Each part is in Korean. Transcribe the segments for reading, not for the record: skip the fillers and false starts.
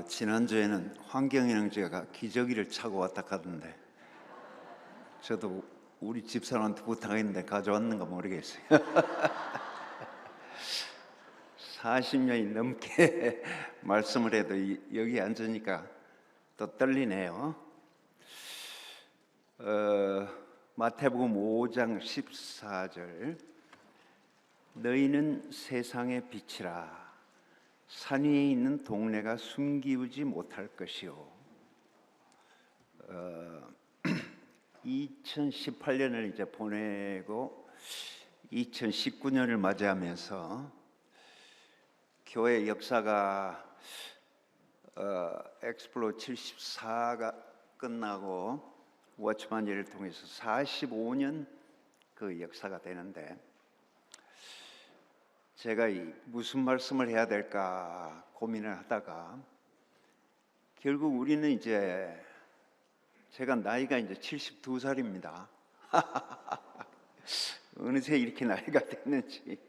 지난주에는 환경영재가 기저귀를 차고 왔다 가던데 저도 우리 집사람한테 부탁했는데 가져왔는가 모르겠어요. 40년이 넘게 말씀을 해도 여기 앉으니까 또 떨리네요. 마태복음 5장 14절, 너희는 세상의 빛이라. 산 위에 있는 동네가 숨기우지 못할 것이요. 2018년을 이제 보내고 2019년을 맞이하면서 교회 역사가 엑스플로 74가 끝나고 워치만 예를 통해서 45년 그 역사가 되는데, 제가 무슨 말씀을 해야 될까 고민을 하다가 결국 우리는 이제 제가 나이가 이제 72살입니다. 어느새 이렇게 나이가 됐는지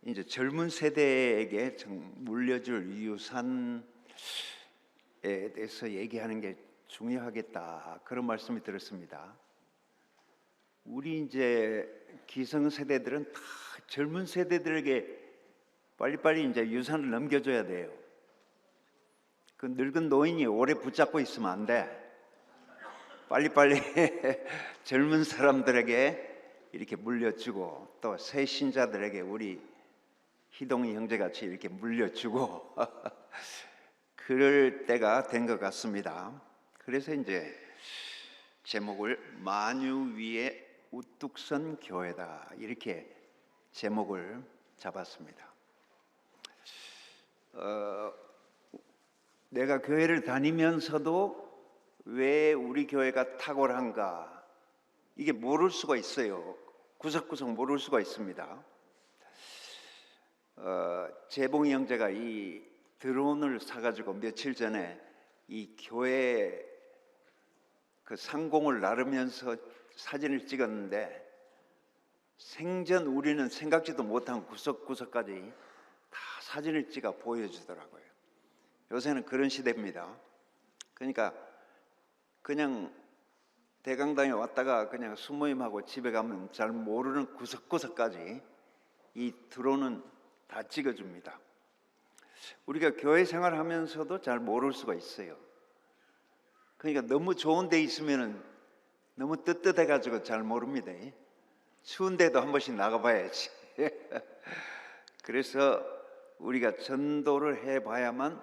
이제 젊은 세대에게 물려줄 유산에 대해서 얘기하는 게 중요하겠다, 그런 말씀이 들었습니다. 우리 이제 기성세대들은 다 젊은 세대들에게 빨리빨리 이제 유산을 넘겨줘야 돼요. 그 늙은 노인이 오래 붙잡고 있으면 안 돼. 빨리빨리 젊은 사람들에게 이렇게 물려주고, 또 새 신자들에게 우리 희동이 형제같이 이렇게 물려주고 그럴 때가 된 것 같습니다. 그래서 이제 제목을 만유 위에 우뚝 선 교회다, 이렇게 제목을 잡았습니다. 내가 교회를 다니면서도 왜 우리 교회가 탁월한가, 이게 모를 수가 있어요. 구석구석 모를 수가 있습니다. 재봉이 형제가 이 드론을 사가지고 며칠 전에 이 교회 그 상공을 나르면서 사진을 찍었는데, 생전 우리는 생각지도 못한 구석구석까지 다 사진을 찍어 보여주더라고요. 요새는 그런 시대입니다. 그러니까 그냥 대강당에 왔다가 그냥 수모임하고 집에 가면 잘 모르는 구석구석까지 이 드론은 다 찍어줍니다. 우리가 교회 생활하면서도 잘 모를 수가 있어요. 그러니까 너무 좋은 데 있으면은 너무 뜨뜻해가지고 잘 모릅니다. 추운 데도 한 번씩 나가봐야지. 그래서 우리가 전도를 해봐야만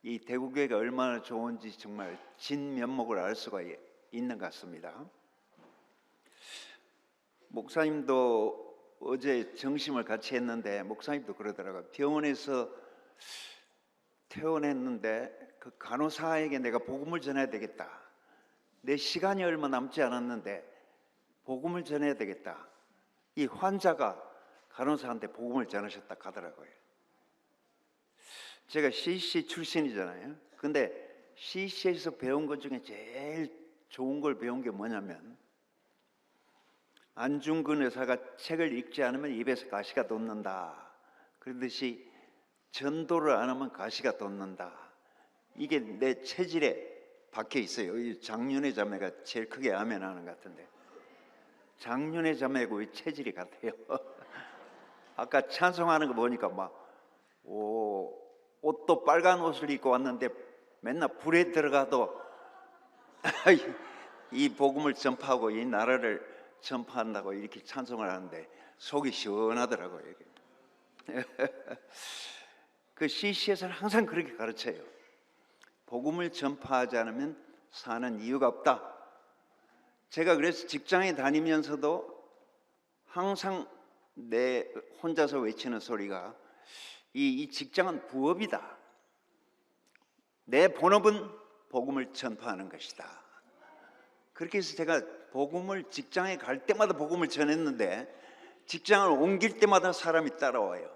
이 대구교회가 얼마나 좋은지 정말 진면목을 알 수가 있는 것 같습니다. 목사님도 어제 정심을 같이 했는데 목사님도 그러더라고요. 병원에서 퇴원했는데 그 간호사에게 내가 복음을 전해야 되겠다. 내 시간이 얼마 남지 않았는데 복음을 전해야 되겠다. 이 환자가 간호사한테 복음을 전하셨다 하더라고요. 제가 CC 출신이잖아요. 근데 CC에서 배운 것 중에 제일 좋은 걸 배운 게 뭐냐면, 안중근 의사가 책을 읽지 않으면 입에서 가시가 돋는다, 그러듯이 전도를 안 하면 가시가 돋는다. 이게 내 체질에 박혀 있어요. 이 장윤의 자매가 제일 크게 아멘하는 것 같은데, 장윤의 자매하고 이 체질이 같아요. 아까 찬송하는 거 보니까 옷도 빨간 옷을 입고 왔는데 맨날 불에 들어가도 이 복음을 전파하고 이 나라를 전파한다고 이렇게 찬송을 하는데 속이 시원하더라고요. 그 CC에서는 항상 그렇게 가르쳐요. 복음을 전파하지 않으면 사는 이유가 없다. 제가 그래서 직장에 다니면서도 항상 내 혼자서 외치는 소리가 이 직장은 부업이다. 내 본업은 복음을 전파하는 것이다. 그렇게 해서 제가 복음을 직장에 갈 때마다 복음을 전했는데, 직장을 옮길 때마다 사람이 따라와요.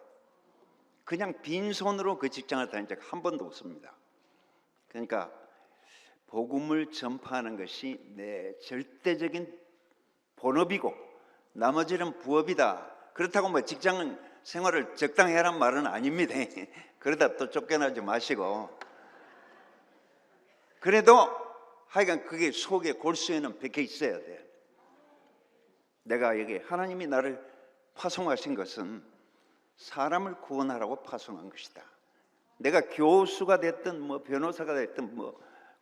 그냥 빈손으로 그 직장을 다닌 적 한 번도 없습니다. 그러니까 복음을 전파하는 것이 내 절대적인 본업이고 나머지는 부업이다. 그렇다고 직장은 생활을 적당히 하란 말은 아닙니다. 그러다 또 쫓겨나지 마시고. 그래도 하여간 그게 속에 골수에는 박혀 있어야 돼. 내가 여기 하나님이 나를 파송하신 것은 사람을 구원하라고 파송한 것이다. 내가 교수가 됐든 뭐 변호사가 됐든 뭐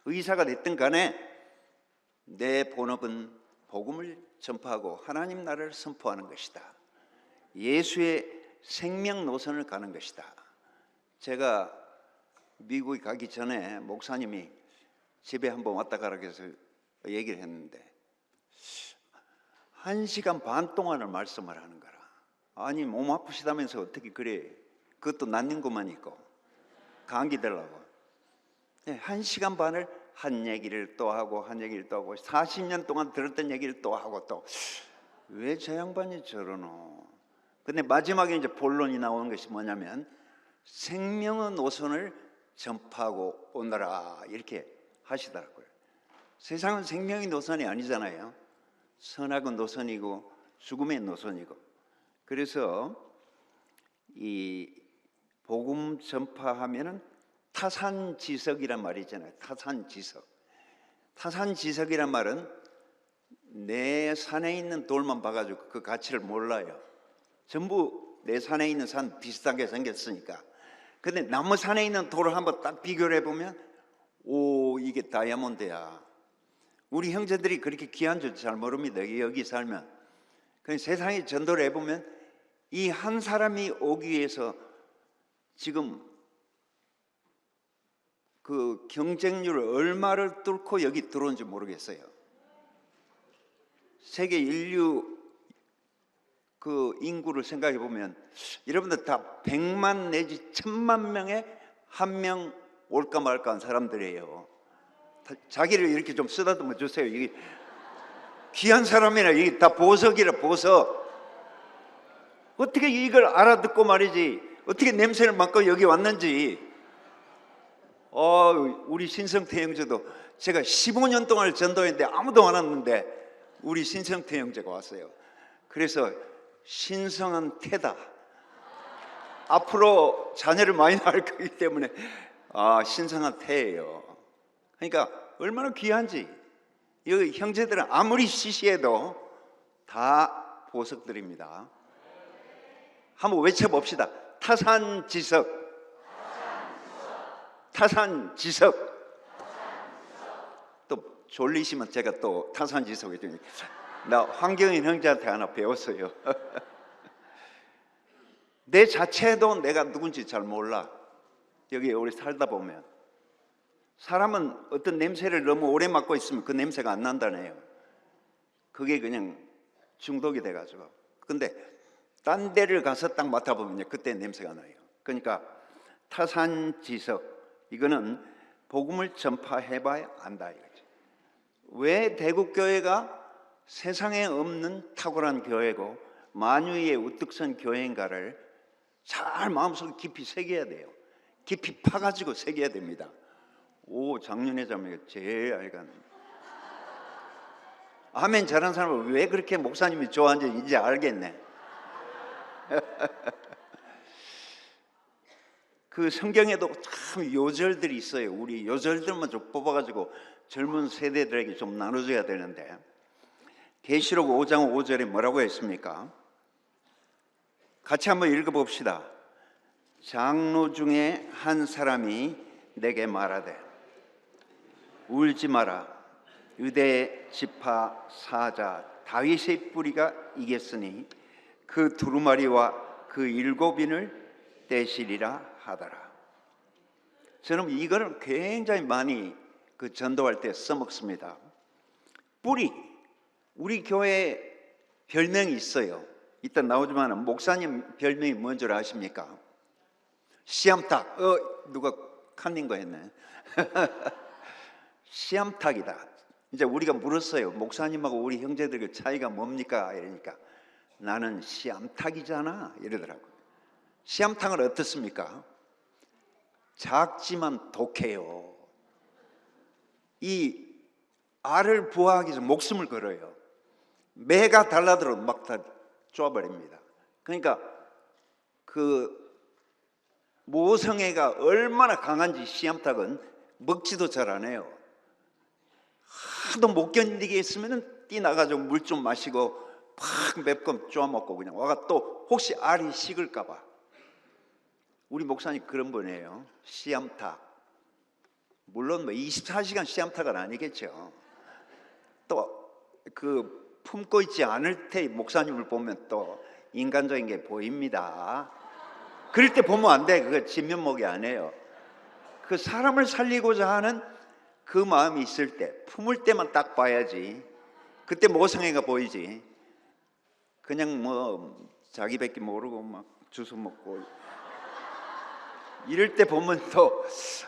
의사가 됐든 간에 내 본업은 복음을 전파하고 하나님 나라를 선포하는 것이다. 예수의 생명 노선을 가는 것이다. 제가 미국에 가기 전에 목사님이 집에 한번 왔다 가라 해서 얘기를 했는데 1시간 반 동안을 말씀을 하는 거라. 아니 몸 아프시다면서 어떻게 그래. 그것도 낫는 것만 있고 감기 들라고 1시간 반을 한 얘기를 또 하고 한 얘기를 또 하고 40년 동안 들었던 얘기를 또 하고 또 왜 저 양반이 저러노. 근데 마지막에 이제 본론이 나오는 것이 뭐냐면 생명의 노선을 전파하고 오너라 이렇게 하시더라고요. 세상은 생명의 노선이 아니잖아요. 선악의 노선이고 죽음의 노선이고. 그래서 이 복음 전파하면은 타산지석이란 말이 있잖아요. 타산지석. 타산지석이란 말은 내 산에 있는 돌만 봐가지고 그 가치를 몰라요. 전부 내 산에 있는 산 비슷하게 생겼으니까. 근데 나무 산에 있는 돌을 한번 딱 비교를 해보면 오 이게 다이아몬드야. 우리 형제들이 그렇게 귀한 줄 잘 모릅니다. 여기 살면. 그냥 세상에 전도를 해보면 이 한 사람이 오기 위해서 지금 그 경쟁률을 얼마를 뚫고 여기 들어온지 모르겠어요. 세계 인류 그 인구를 생각해 보면 여러분들 다 100만 내지 1000만 명에 한 명 올까 말까 한 사람들이에요. 자기를 이렇게 좀 쓰다듬어 주세요. 이게 귀한 사람이라 이게 다 보석이라 보석. 어떻게 이걸 알아듣고 말이지. 어떻게 냄새를 맡고 여기 왔는지. 우리 신성태 형제도 제가 15년 동안 전도했는데 아무도 안 왔는데 우리 신성태 형제가 왔어요. 그래서 신성한 태다. 앞으로 자녀를 많이 낳을 거기 때문에 신성한 태예요. 그러니까 얼마나 귀한지. 여기 형제들은 아무리 시시해도 다 보석들입니다. 한번 외쳐봅시다. 타산지석. 타산지석. 또 졸리시면 제가 또 타산지석 해주니 나 황경인 형제한테 하나 배웠어요. 내 자체도 내가 누군지 잘 몰라. 여기 오래 살다 보면 사람은 어떤 냄새를 너무 오래 맡고 있으면 그 냄새가 안 난다네요. 그게 그냥 중독이 돼가지고. 근데 딴 데를 가서 딱 맡아보면 그때 냄새가 나요. 그러니까 타산지석. 이거는 복음을 전파해봐야 안다 이거지. 왜 대국교회가 세상에 없는 탁월한 교회고 만유의 우뚝 선 교회인가를 잘 마음속에 깊이 새겨야 돼요. 깊이 파가지고 새겨야 됩니다. 오, 장윤회장이 제일 알겠네. 아멘 잘하는 사람은 왜 그렇게 목사님이 좋아하는지 이제 알겠네. 그 성경에도 참 요절들이 있어요. 우리 요절들만 좀 뽑아가지고 젊은 세대들에게 좀 나눠줘야 되는데 계시록 5장 5절에 뭐라고 했습니까? 같이 한번 읽어봅시다. 장로 중에 한 사람이 내게 말하되 울지 마라. 유대 지파 사자 다윗의 뿌리가 이겼으니 그 두루마리와 그 7인을 떼시리라 하더라. 저는 이거를 굉장히 많이 그 전도할 때 써먹습니다. 뿌리. 우리 교회 별명이 있어요. 이따 나오지만 목사님 별명이 뭔 줄 아십니까? 씨암탉. 누가 칸닌 거 했네. 씨암탉이다. 이제 우리가 물었어요. 목사님하고 우리 형제들 차이가 뭡니까? 이러니까 나는 씨암탉이잖아 이러더라고요. 씨암탉은 어떻습니까? 작지만 독해요. 이 알을 부화하기 위해서 목숨을 걸어요. 매가 달라들어도 막 다 쪼아버립니다. 그러니까 그 모성애가 얼마나 강한지 씨암탉은 먹지도 잘 안 해요. 하도 못 견디게 했으면 뛰나가지고 물 좀 마시고 팍 맵고 쪼아먹고 그냥 와가 또 혹시 알이 식을까봐. 우리 목사님 그런 분이에요. 씨암탉. 물론 뭐 24시간 씨암탉은 아니겠죠. 또 그 품고 있지 않을 때 목사님을 보면 또 인간적인 게 보입니다. 그럴 때 보면 안 돼. 그거 진면목이 아니에요. 그 사람을 살리고자 하는 그 마음이 있을 때, 품을 때만 딱 봐야지. 그때 모성애가 보이지. 그냥 뭐 자기밖에 모르고 막 주워 먹고 이럴 때 보면 또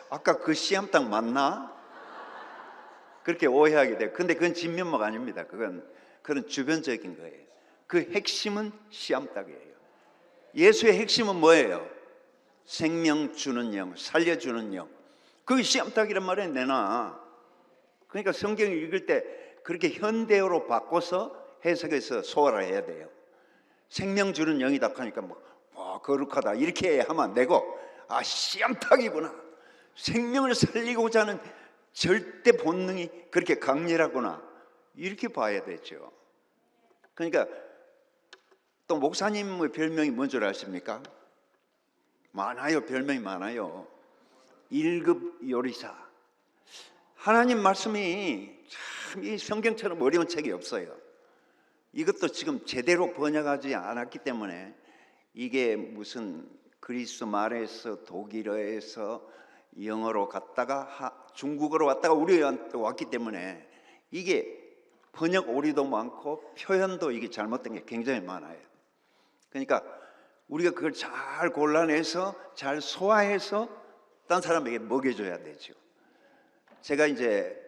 아까 그 씨암탉 맞나? 그렇게 오해하게 돼요. 근데 그건 진면목 아닙니다. 그건 주변적인 거예요. 그 핵심은 씨암탉이에요. 예수의 핵심은 뭐예요? 생명 주는 영, 살려주는 영. 그게 씨암탉이란 말에 내놔. 그러니까 성경을 읽을 때 그렇게 현대어로 바꿔서 해석해서 소화를 해야 돼요. 생명 주는 영이다 하니까 와 거룩하다 이렇게 하면 안 되고, 아 씨암탉이구나, 생명을 살리고자 하는 절대 본능이 그렇게 강렬하구나, 이렇게 봐야 되죠. 그러니까 또 목사님의 별명이 뭔 줄 아십니까? 많아요. 별명이 많아요. 1급 요리사. 하나님 말씀이 참 이 성경처럼 어려운 책이 없어요. 이것도 지금 제대로 번역하지 않았기 때문에, 이게 무슨 그리스 말에서 독일어에서 영어로 갔다가 중국어로 왔다가 우리한테 왔기 때문에 이게 번역 오류도 많고 표현도 이게 잘못된 게 굉장히 많아요. 그러니까 우리가 그걸 잘 골라내서 잘 소화해서 딴 사람에게 먹여줘야 되죠. 제가 이제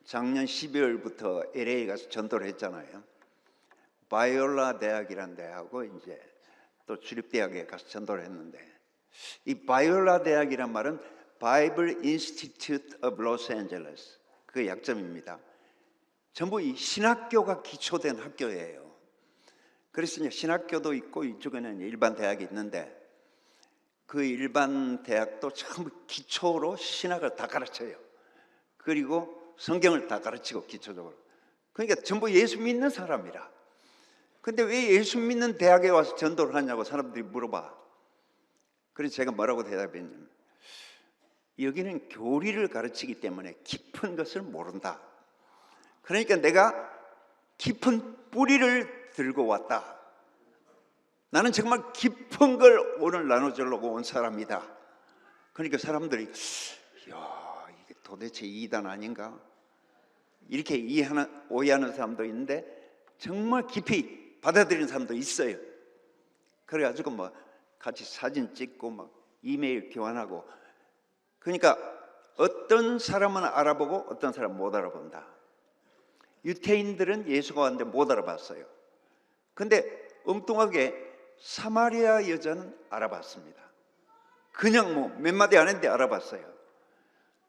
작년 12월부터 LA 가서 전도를 했잖아요. 바이올라 대학이라는 대학하고 이제 또 주립대학에 가서 전도를 했는데, 이 바이올라 대학이란 말은 Bible Institute of Los Angeles, 그 약점입니다. 전부 이 신학교가 기초된 학교예요. 그래서 이제 신학교도 있고 이쪽에는 일반 대학이 있는데, 그 일반 대학도 전부 기초로 신학을 다 가르쳐요. 그리고 성경을 다 가르치고 기초적으로. 그러니까 전부 예수 믿는 사람이라. 근데 왜 예수 믿는 대학에 와서 전도를 하냐고 사람들이 물어봐. 그래서 제가 뭐라고 대답했냐면, 여기는 교리를 가르치기 때문에 깊은 것을 모른다. 그러니까 내가 깊은 뿌리를 들고 왔다. 나는 정말 깊은 걸 오늘 나눠주려고 온 사람이다. 그러니까 사람들이 야, 이게 도대체 이단 아닌가? 이렇게 오해하는 사람도 있는데 정말 깊이 받아들이는 사람도 있어요. 그래가지고 뭐 같이 사진 찍고 막 이메일 교환하고. 그러니까 어떤 사람은 알아보고 어떤 사람은 못 알아본다. 유태인들은 예수가 왔는데 못 알아봤어요. 근데 엉뚱하게 사마리아 여자는 알아봤습니다. 그냥 뭐 몇 마디 안 했는데 알아봤어요.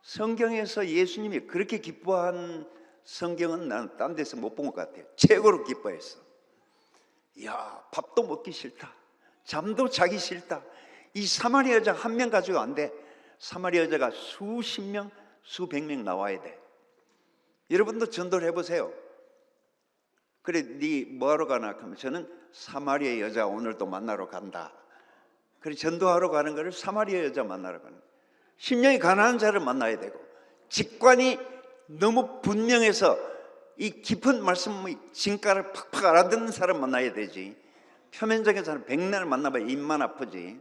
성경에서 예수님이 그렇게 기뻐한 성경은 나는 딴 데서 못 본 것 같아요. 최고로 기뻐했어. 이야, 밥도 먹기 싫다, 잠도 자기 싫다, 이 사마리아 여자 한 명 가지고 안 돼. 사마리아 여자가 수십 명, 수백 명 나와야 돼. 여러분도 전도를 해보세요. 그래, 네 뭐하러 가나? 그러면 저는 사마리아 여자 오늘도 만나러 간다. 그래, 전도하러 가는 거를 사마리아 여자 만나러 가는 거예요. 심령이 가난한 자를 만나야 되고, 직관이 너무 분명해서 이 깊은 말씀의 진가를 팍팍 알아듣는 사람 만나야 되지, 표면적인 사람 백날 만나봐야 입만 아프지.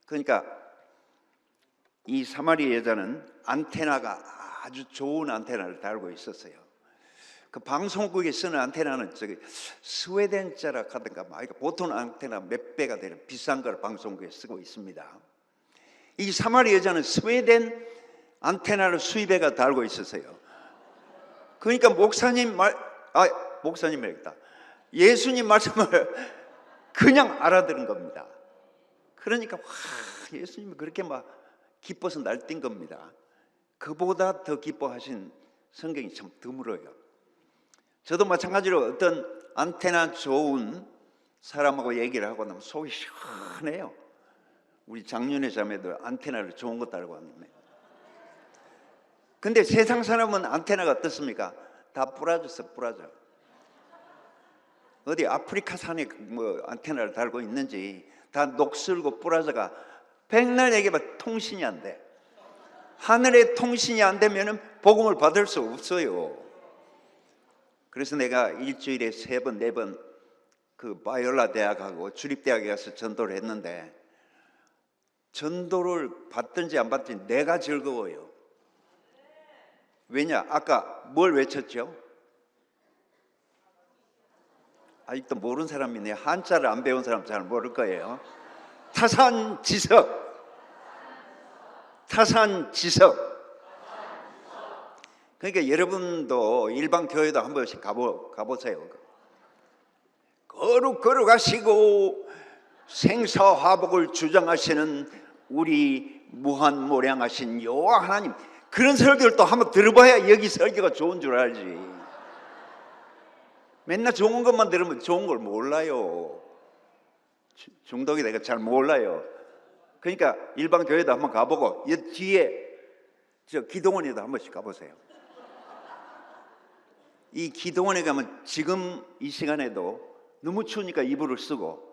그러니까 이 사마리아 여자는 안테나가 아주 좋은 안테나를 달고 있었어요. 그 방송국에 쓰는 안테나는 저기 스웨덴자라 하든가 보통 안테나 몇 배가 되는 비싼 걸 방송국에 쓰고 있습니다. 이 사마리아 여자는 스웨덴 안테나를 수입해가 달고 있었어요. 그러니까 목사님이랬다. 예수님 말씀을 그냥 알아들은 겁니다. 그러니까 예수님이 그렇게 막 기뻐서 날뛴 겁니다. 그보다 더 기뻐하신 성경이 참 드물어요. 저도 마찬가지로 어떤 안테나 좋은 사람하고 얘기를 하고 나면 속이 크네요. 우리 장윤의 자매도 안테나를 좋은 거 달고 왔네. 근데 세상 사람은 안테나가 어떻습니까? 다 부러졌어, 부러져. 어디 아프리카 산에 뭐 안테나를 달고 있는지 다 녹슬고 부러져가 백날 얘기해봐 통신이 안 돼. 하늘의 통신이 안 되면은 복음을 받을 수 없어요. 그래서 내가 일주일에 3번, 4번 그 바이올라 대학하고 주립대학에 가서 전도를 했는데 전도를 받든지 안 받든지 내가 즐거워요. 왜냐? 아까 뭘 외쳤죠? 아직도 모르는 사람이네. 한자를 안 배운 사람 잘 모를 거예요. 타산지석. 타산지석. 그러니까 여러분도 일반 교회도 한 번씩 가보세요. 거룩하시고 생사화복을 주장하시는 우리 무한무량하신 여호와 하나님, 그런 설교를 또 한번 들어봐야 여기 설교가 좋은 줄 알지. 맨날 좋은 것만 들으면 좋은 걸 몰라요. 중독이 내가 잘 몰라요. 그러니까 일반 교회도 한번 가보고 이 뒤에 저 기도원에도 한 번씩 가보세요. 이 기도원에 가면 지금 이 시간에도 너무 추우니까 이불을 쓰고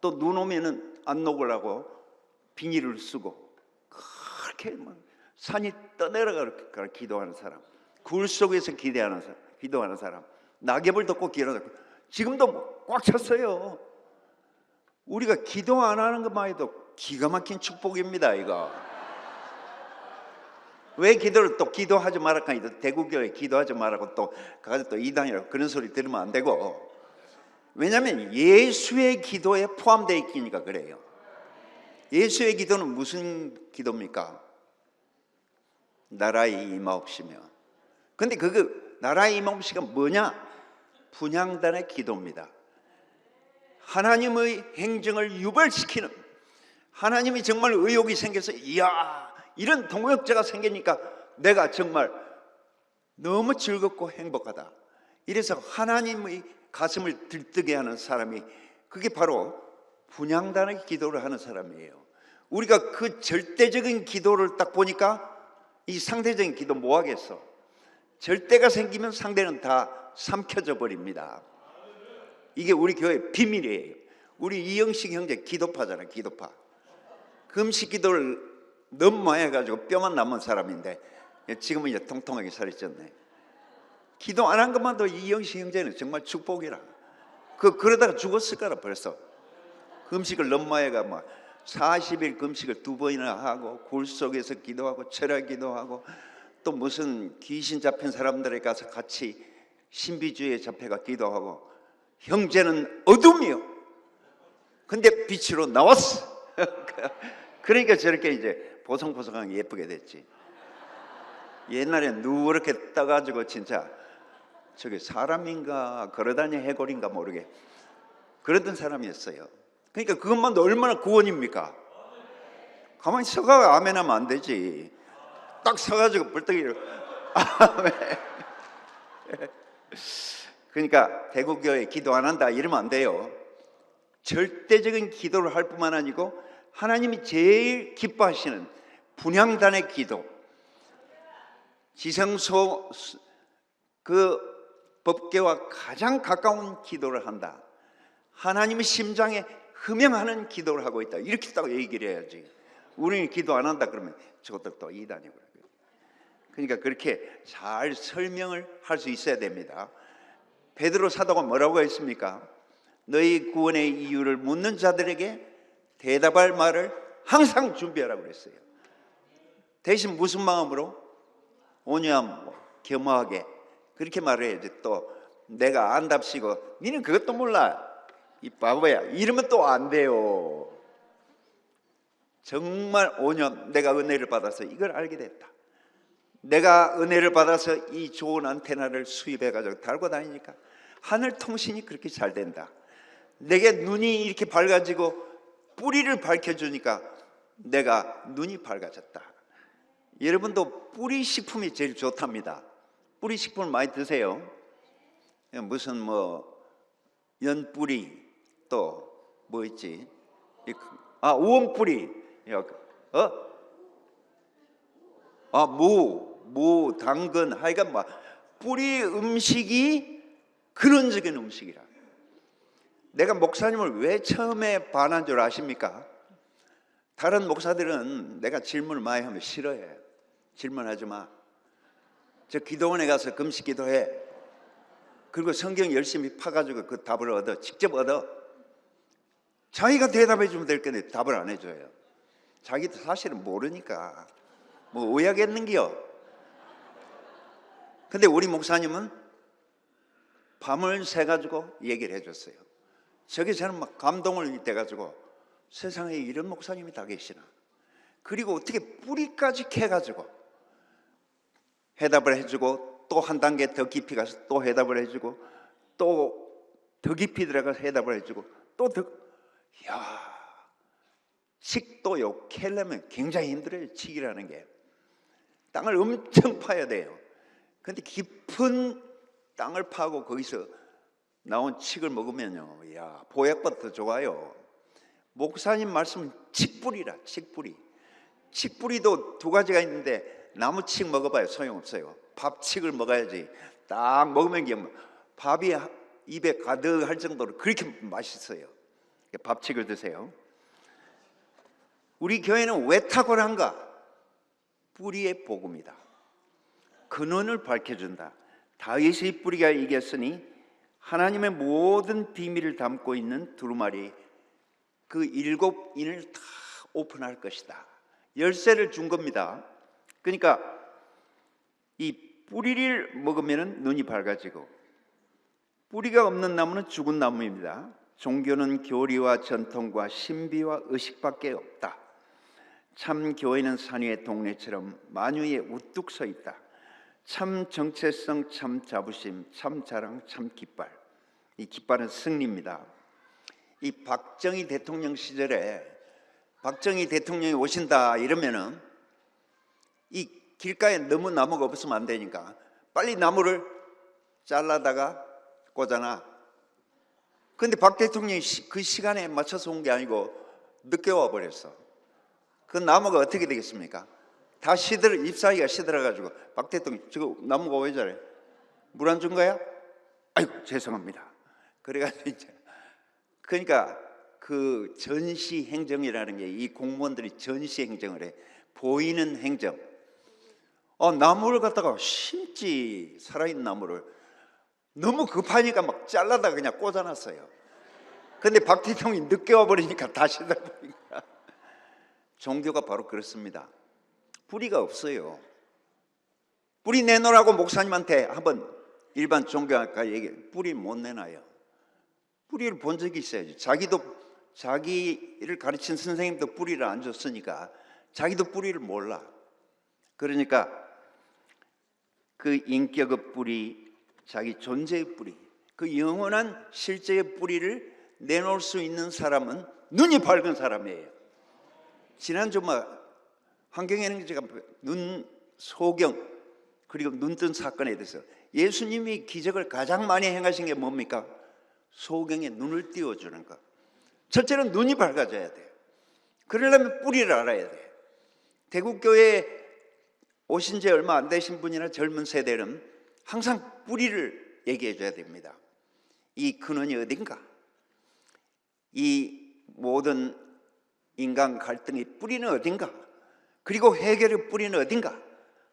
또 눈 오면은 안 녹으려고 비닐을 쓰고 그렇게 막 산이 떠내려가 기도하는 사람, 굴 속에서 기도하는 사람, 낙엽을 덮고 기도하는 사람, 지금도 꽉 찼어요. 우리가 기도 안 하는 것만 해도 기가 막힌 축복입니다. 이거 왜 기도를 또 기도하지 말라고 하니 대구교회 기도하지 말라고 또 가서 또 이단이라고 그런 소리 들으면 안 되고, 왜냐하면 예수의 기도에 포함되어 있기니까 그래요. 예수의 기도는 무슨 기도입니까? 나라의 임하옵시며. 근데 나라의 임하옵시가 뭐냐? 분향단의 기도입니다. 하나님의 행정을 유발시키는, 하나님이 정말 의욕이 생겨서 이야 이런 동역자가 생기니까 내가 정말 너무 즐겁고 행복하다. 이래서 하나님의 가슴을 들뜨게 하는 사람이, 그게 바로 분향단의 기도를 하는 사람이에요. 우리가 그 절대적인 기도를 딱 보니까 이 상대적인 기도 뭐 하겠어? 절대가 생기면 상대는 다 삼켜져 버립니다. 이게 우리 교회 비밀이에요. 우리 이영식 형제 기도파잖아요. 기도파. 금식 기도를 너무 많이 해가지고 뼈만 남은 사람인데 지금은 이제 통통하게 살이 쪘네. 기도 안 한 것만도 이영식 형제는 정말 축복이라. 그러다가 죽었을 거라 벌써. 금식을 너무 많이 해가 막 40일 금식을 2번이나 하고 굴 속에서 기도하고 철야 기도하고 또 무슨 귀신 잡힌 사람들에 가서 같이 신비주의에 잡혀가 기도하고, 형제는 어둠이요 근데 빛으로 나왔어. 그러니까 저렇게 이제 보송보송하게 예쁘게 됐지. 옛날에 누렇게 떠가지고 진짜 저게 사람인가 걸어다니는 해골인가 모르게 그러던 사람이었어요. 그러니까 그것만도 얼마나 구원입니까? 가만히 서가 아멘 하면 안 되지. 딱 서가지고 벌떡이를 아멘. 그러니까 대구교회 기도 안 한다 이러면 안 돼요. 절대적인 기도를 할 뿐만 아니고 하나님이 제일 기뻐하시는 분향단의 기도, 지성소 그 법궤와 가장 가까운 기도를 한다. 하나님의 심장에 흠명하는 기도를 하고 있다. 이렇게 딱 얘기를 해야지. 우리는 기도 안 한다 그러면 저것도 이단이고. 그러니까 그렇게 잘 설명을 할 수 있어야 됩니다. 베드로 사도가 뭐라고 했습니까? 너희 구원의 이유를 묻는 자들에게 대답할 말을 항상 준비하라고 그랬어요. 대신 무슨 마음으로? 온유함, 겸허하게 그렇게 말해야지. 또 내가 안답시고 니는 그것도 몰라 이 바보야 이러면 또 안 돼요. 정말 온유함, 내가 은혜를 받아서 이걸 알게 됐다. 내가 은혜를 받아서 이 좋은 안테나를 수입해가지고 달고 다니니까 하늘 통신이 그렇게 잘 된다. 내게 눈이 이렇게 밝아지고 뿌리를 밝혀주니까 내가 눈이 밝아졌다. 여러분도 뿌리 식품이 제일 좋답니다. 뿌리 식품을 많이 드세요. 무슨 뭐 연뿌리 또 뭐 있지? 우엉뿌리. 무, 당근, 하여간 뭐 뿌리 음식이 근원적인 음식이라. 내가 목사님을 왜 처음에 반한 줄 아십니까? 다른 목사들은 내가 질문을 많이 하면 싫어해. 질문하지 마. 저 기도원에 가서 금식 기도해. 그리고 성경 열심히 파가지고 그 답을 얻어. 직접 얻어. 자기가 대답해 주면 될 건데 답을 안 해줘요. 자기도 사실은 모르니까 뭐 오야겠는겨. 근데 우리 목사님은 밤을 새가지고 얘기를 해줬어요. 저게 저는 막 감동을 돼가지고 세상에 이런 목사님이 다 계시나. 그리고 어떻게 뿌리까지 캐가지고 해답을 해주고 또 한 단계 더 깊이 가서 또 해답을 해주고 또 더 깊이 들어가서 해답을 해주고 또 더, 칡도요 캐려면 굉장히 힘들어요. 칡이라는 게 땅을 엄청 파야 돼요. 근데 깊은 땅을 파고 거기서 나온 칡을 먹으면요, 보약보다 더 좋아요. 목사님 말씀은 칡뿌리라. 칡뿌리. 칡뿌리도 두 가지가 있는데 나무 칡 먹어봐요. 소용없어요. 밥 칡을 먹어야지. 딱 먹으면 밥이 입에 가득할 정도로 그렇게 맛있어요. 밥 칡을 드세요. 우리 교회는 왜 탁월한가? 뿌리의 복음이다. 근원을 밝혀준다. 다윗의 뿌리가 이겼으니 하나님의 모든 비밀을 담고 있는 두루마리 그 7인을 다 오픈할 것이다. 열쇠를 준 겁니다. 그러니까 이 뿌리를 먹으면 눈이 밝아지고, 뿌리가 없는 나무는 죽은 나무입니다. 종교는 교리와 전통과 신비와 의식밖에 없다. 참 교회는 산 위의 동네처럼 만유에 우뚝 서 있다. 참 정체성, 참 자부심, 참 자랑, 참 깃발. 이 깃발은 승리입니다. 이 박정희 대통령 시절에 박정희 대통령이 오신다 이러면은 이 길가에 너무 나무가 없으면 안 되니까 빨리 나무를 잘라다가 꽂아놔. 근데 박 대통령이 그 시간에 맞춰서 온 게 아니고 늦게 와버렸어. 그 나무가 어떻게 되겠습니까? 다 잎사귀가 시들어가지고 박 대통령 저거 나무가 왜 저래? 물 안 준 거야? 아이고 죄송합니다. 그래가지고 이제 그러니까 그 전시 행정이라는 게 이 공무원들이 전시 행정을 해. 보이는 행정. 나무를 갖다가 심지 살아있는 나무를 너무 급하니까 막 잘라다가 그냥 꽂아놨어요. 근데 박 대통령이 늦게 와버리니까 다시 들어버리니까. 종교가 바로 그렇습니다. 뿌리가 없어요. 뿌리 내놓으라고 목사님한테 한번 일반 종교학과 얘기해. 뿌리 못 내놔요. 뿌리를 본 적이 있어야지. 자기를 가르친 선생님도 뿌리를 안 줬으니까 자기도 뿌리를 몰라. 그러니까 그 인격의 뿌리, 자기 존재의 뿌리, 그 영원한 실제의 뿌리를 내놓을 수 있는 사람은 눈이 밝은 사람이에요. 지난주 환경에는 제가 소경 그리고 눈뜬 사건에 대해서 예수님이 기적을 가장 많이 행하신 게 뭡니까? 소경에 눈을 띄워주는 것. 첫째는 눈이 밝아져야 돼. 그러려면 뿌리를 알아야 돼. 대국교회에 오신 지 얼마 안 되신 분이나 젊은 세대는 항상 뿌리를 얘기해 줘야 됩니다. 이 근원이 어딘가? 이 모든 인간 갈등의 뿌리는 어딘가? 그리고 해결의 뿌리는 어딘가?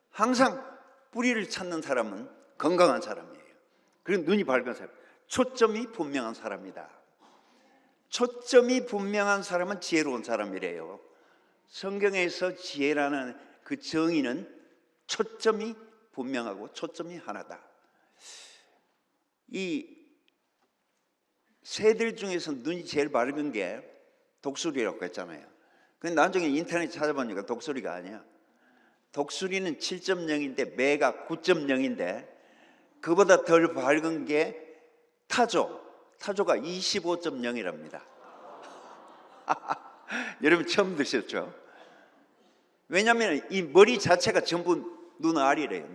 항상 뿌리를 찾는 사람은 건강한 사람이에요. 그리고 눈이 밝은 사람, 초점이 분명한 사람이다. 초점이 분명한 사람은 지혜로운 사람이래요. 성경에서 지혜라는 그 정의는 초점이 분명하고 초점이 하나다. 이 새들 중에서 눈이 제일 밝은 게 독수리라고 했잖아요. 근데 나중에 인터넷 찾아보니까 독수리가 아니야. 독수리는 7.0인데 매가 9.0인데 그보다 덜 밝은 게 타조가 25.0이랍니다. 여러분 처음 드셨죠? 왜냐하면 이 머리 자체가 전부 눈알이래요.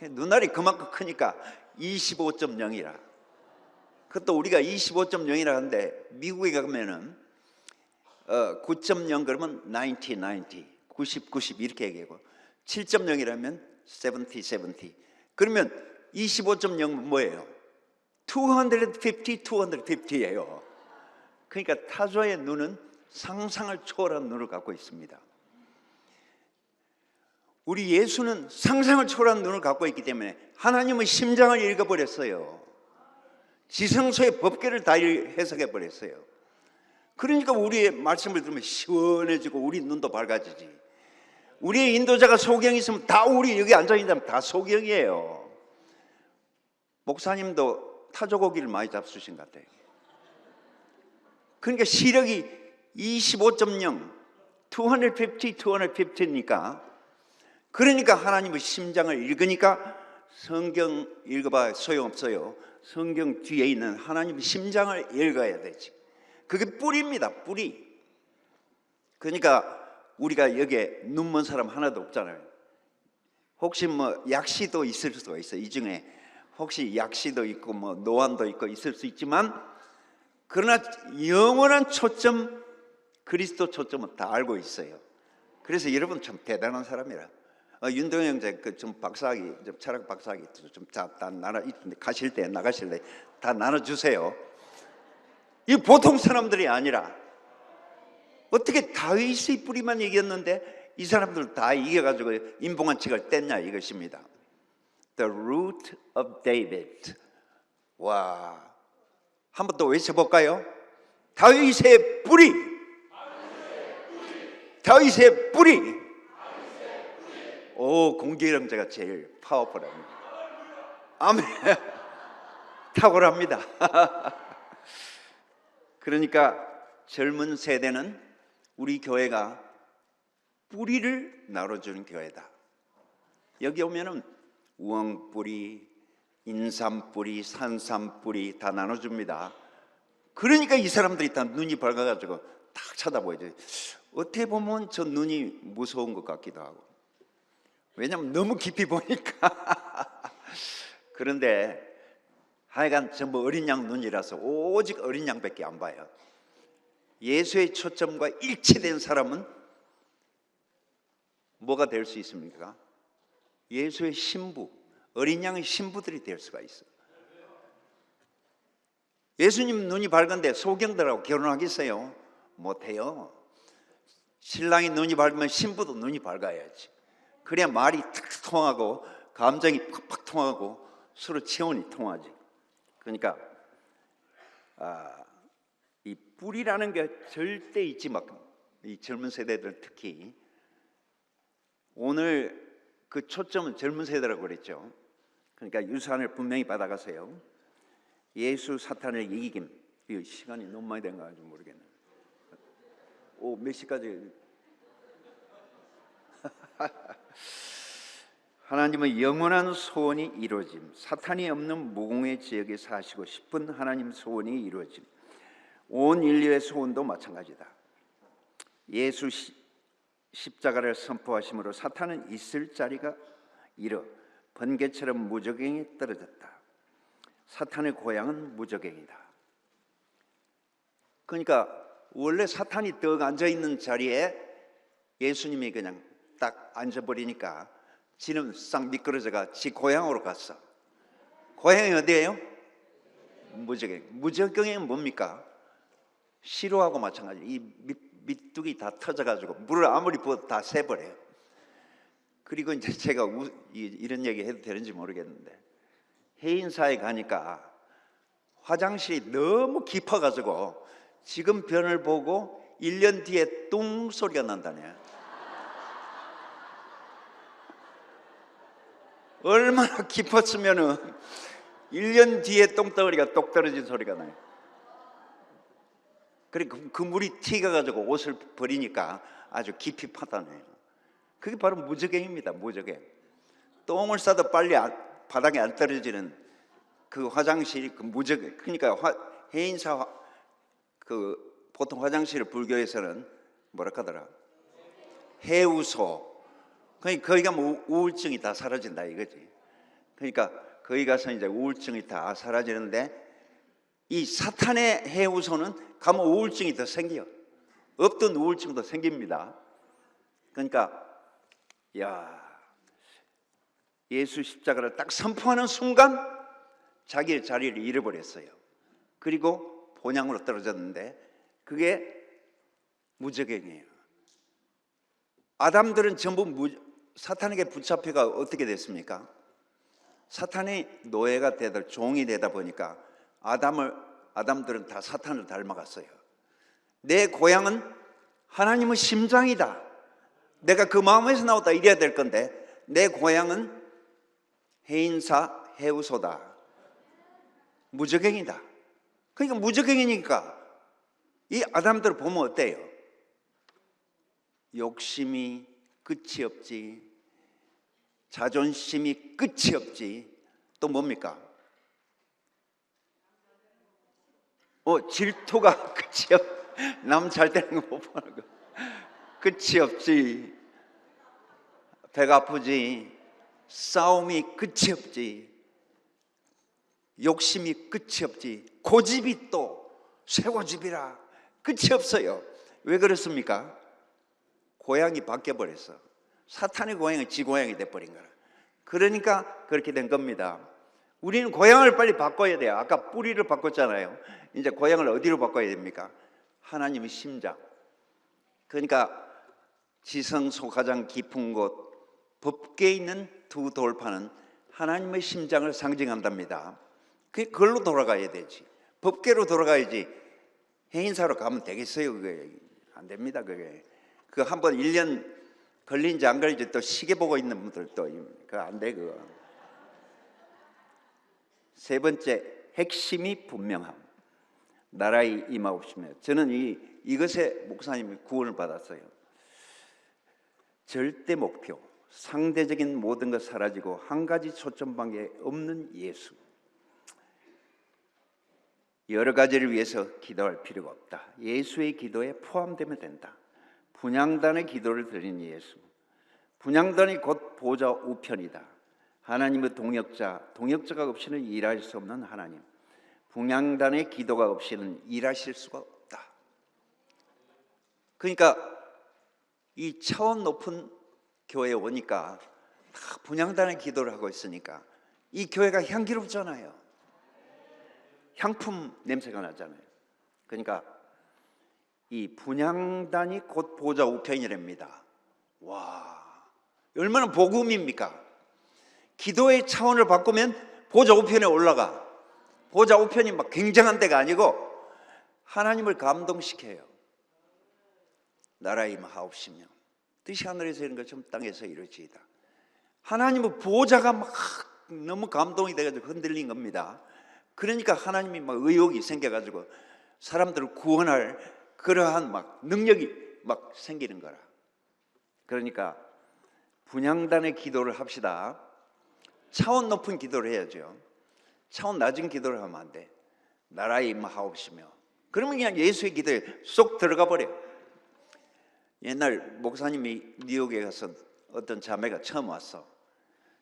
눈알이 그만큼 크니까 25.0이라. 그것도 우리가 25.0이라 하는데 미국에 가면은 9.0 그러면 90 이렇게 얘기하고 7.0이라면 70. 그러면 25.0은 뭐예요? 250예요. 그러니까 타조의 눈은 상상을 초월한 눈을 갖고 있습니다. 우리 예수는 상상을 초월한 눈을 갖고 있기 때문에 하나님의 심장을 읽어버렸어요. 지성소의 법궤를 다 해석해버렸어요. 그러니까 우리의 말씀을 들으면 시원해지고 우리 눈도 밝아지지. 우리의 인도자가 소경이 있으면 다 우리 여기 앉아있는 다 소경이에요. 목사님도 타조고기를 많이 잡수신 것 같아요. 그러니까 시력이 25.0 250니까 그러니까 하나님의 심장을 읽으니까 성경 읽어봐 소용없어요. 성경 뒤에 있는 하나님의 심장을 읽어야 되지. 그게 뿌리입니다. 뿌리. 그러니까 우리가 여기에 눈먼 사람 하나도 없잖아요. 혹시 뭐 약시도 있을 수가 있어요. 이 중에 혹시 약시도 있고 뭐 노안도 있고 있을 수 있지만 그러나 영원한 초점 그리스도 초점은 다 알고 있어요. 그래서 여러분 참 대단한 사람이라. 윤동영 형제 좀 박사학위 좀 철학 박사학위 좀 다 나눠 가실 때 나가실 때 다 나눠주세요. 이 보통 사람들이 아니라 어떻게 다윗의 뿌리만 이겼는데 이 사람들 다 이겨가지고 인봉한 책을 뗐냐 이것입니다. The root of David. 와, 한번 또 외쳐볼까요? 다윗의 뿌리. 다윗의 뿌리. 오, 공개령제가 제일 파워풀합니다. 아멘. 탁월합니다. 그러니까 젊은 세대는 우리 교회가 뿌리를 나눠주는 교회다. 여기 오면은 우엉뿌리, 인삼뿌리, 산삼뿌리 다 나눠줍니다. 그러니까 이 사람들이 다 눈이 밝아가지고 딱 쳐다보이죠. 어떻게 보면 저 눈이 무서운 것 같기도 하고. 왜냐하면 너무 깊이 보니까. 그런데 하여간 전부 어린 양 눈이라서 오직 어린 양밖에 안 봐요. 예수의 초점과 일치된 사람은 뭐가 될 수 있습니까? 예수의 신부, 어린 양의 신부들이 될 수가 있어요. 예수님 눈이 밝은데 소경들하고 결혼하겠어요? 못해요. 신랑이 눈이 밝으면 신부도 눈이 밝아야지. 그래야 말이 탁 통하고 감정이 팍팍 통하고 서로 체온이 통하지. 그러니까 이 뿌리라는 게 절대 잊지 마. 이 젊은 세대들 특히 오늘 그 초점은 젊은 세대라고 그랬죠. 그러니까 유산을 분명히 받아가세요. 예수 사탄을 이기긴. 이 시간이 너무 많이 된 거 아닌지 모르겠네. 오, 몇 시까지? 하나님의 영원한 소원이 이루어짐. 사탄이 없는 무공의 지역에 사시고 싶은 하나님 소원이 이루어짐. 온 인류의 소원도 마찬가지다. 예수 십자가를 선포하심으로 사탄은 있을 자리가 잃어 번개처럼 무적행에 떨어졌다. 사탄의 고향은 무적행이다. 그러니까 원래 사탄이 떡 앉아있는 자리에 예수님이 그냥 딱 앉아버리니까 지는 싹 미끄러져가 지 고향으로 갔어. 고향이 어디예요? 무적행. 무적행은 뭡니까? 시로하고 마찬가지. 이 밑둥이 다 터져가지고 물을 아무리 부어도 다 새버려요. 그리고 이제 제가 이런 얘기 해도 되는지 모르겠는데 해인사에 가니까 화장실이 너무 깊어가지고 지금 변을 보고 1년 뒤에 뚱 소리가 난다네요. 얼마나 깊었으면은 1년 뒤에 똥덩어리가 똑 떨어진 소리가 나요. 그리고 그 물이 튀겨가지고 옷을 버리니까 아주 깊이 파다네요. 그게 바로 무적행입니다. 무적행. 똥을 싸도 빨리 바닥에 안 떨어지는 그 화장실이 그 무적행. 그러니까 해인사 그 보통 화장실을 불교에서는 뭐라 하더라? 해우소. 그러니까 거기 가면 우울증이 다 사라진다 이거지. 그러니까 거기 가서 이제 우울증이 다 사라지는데 이 사탄의 해우소는 가면 우울증이 더 생겨. 없던 우울증도 생깁니다. 그러니까 예수 십자가를 딱 선포하는 순간 자기의 자리를 잃어버렸어요. 그리고 본향으로 떨어졌는데 그게 무적행이에요. 아담들은 전부 사탄에게 붙잡혀가 어떻게 됐습니까? 사탄의 노예가 되다 종이 되다 보니까 아담들은 다 사탄을 닮아갔어요. 내 고향은 하나님의 심장이다. 내가 그 마음에서 나왔다 이래야 될 건데 내 고향은 해인사 해우소다. 무적행이다. 그러니까 무적행이니까 이 아담들을 보면 어때요? 욕심이 끝이 없지, 자존심이 끝이 없지, 또 뭡니까? 질투가 끝이 없, 남 잘 되는 거 못 보는 거 끝이 없지, 배가 아프지, 싸움이 끝이 없지, 욕심이 끝이 없지, 고집이 또 쇠고집이라 끝이 없어요. 왜 그렇습니까? 고향이 바뀌어버렸어. 사탄의 고향이 지 고향이 돼버린 거라. 그러니까 그렇게 된 겁니다. 우리는 고향을 빨리 바꿔야 돼요. 아까 뿌리를 바꿨잖아요. 이제 고향을 어디로 바꿔야 됩니까? 하나님의 심장. 그러니까 지성소 가장 깊은 곳 법궤에 있는 두 돌판은 하나님의 심장을 상징한답니다. 그걸로 돌아가야 되지. 법궤로 돌아가야지 해인사로 가면 되겠어요? 그게 안 됩니다. 그게 그 한번 1년 걸린지 안 걸린지 또 시계 보고 있는 분들 또 그거 안 돼. 그거. 세 번째, 핵심이 분명함. 나라의 임하옵시며. 저는 이것에 목사님이 구원을 받았어요. 절대 목표, 상대적인 모든 것 사라지고 한 가지 초점밖에 없는 예수. 여러 가지를 위해서 기도할 필요가 없다. 예수의 기도에 포함되면 된다. 분향단의 기도를 드린 예수. 분향단이 곧 보좌 우편이다. 하나님의 동역자가 없이는 일할 수 없는 하나님. 분향단의 기도가 없이는 일하실 수가 없다. 그러니까 이 차원 높은 교회에 오니까 다 분향단의 기도를 하고 있으니까 이 교회가 향기롭잖아요. 향품 냄새가 나잖아요. 그러니까 이 분향단이 곧 보좌 우편이랍니다. 와, 얼마나 복음입니까? 기도의 차원을 바꾸면 보좌 우편에 올라가. 보좌 우편이 막 굉장한 데가 아니고 하나님을 감동시켜요. 나라의 임하옵시며 뜻이 하늘에서 이런 것처럼 땅에서 이루어지이다. 하나님의 보좌가 막 너무 감동이 돼가지고 흔들린 겁니다. 그러니까 하나님이 막 의욕이 생겨가지고 사람들을 구원할 그러한 막 능력이 막 생기는 거라. 그러니까 분향단의 기도를 합시다. 차원 높은 기도를 해야죠. 차원 낮은 기도를 하면 안 돼. 나라의 임하옵시며. 그러면 그냥 예수의 기도에 쏙 들어가 버려. 옛날 목사님이 뉴욕에 가서 어떤 자매가 처음 왔어.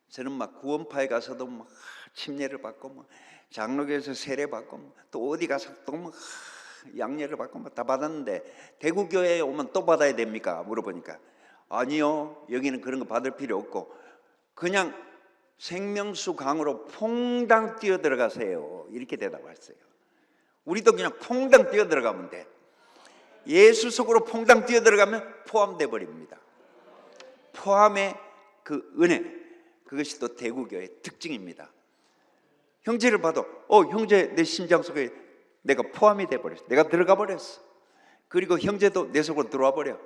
저는 막 구원파에 가서도 막 침례를 받고 막 장로교에서 세례 받고 또 어디 가서 또 막 양례를 받고 막 다 받았는데 대구 교회에 오면 또 받아야 됩니까? 물어보니까 아니요, 여기는 그런 거 받을 필요 없고 그냥 생명수 강으로 퐁당 뛰어 들어가세요. 이렇게 대답했어요. 우리도 그냥 퐁당 뛰어 들어가면 돼. 예수 속으로 퐁당 뛰어 들어가면 포함돼 버립니다. 포함의 그 은혜, 그것이 또 대구교회의 특징입니다. 형제를 봐도 형제 내 심장 속에 내가 포함이 돼 버렸어. 내가 들어가 버렸어. 그리고 형제도 내 속으로 들어와 버려.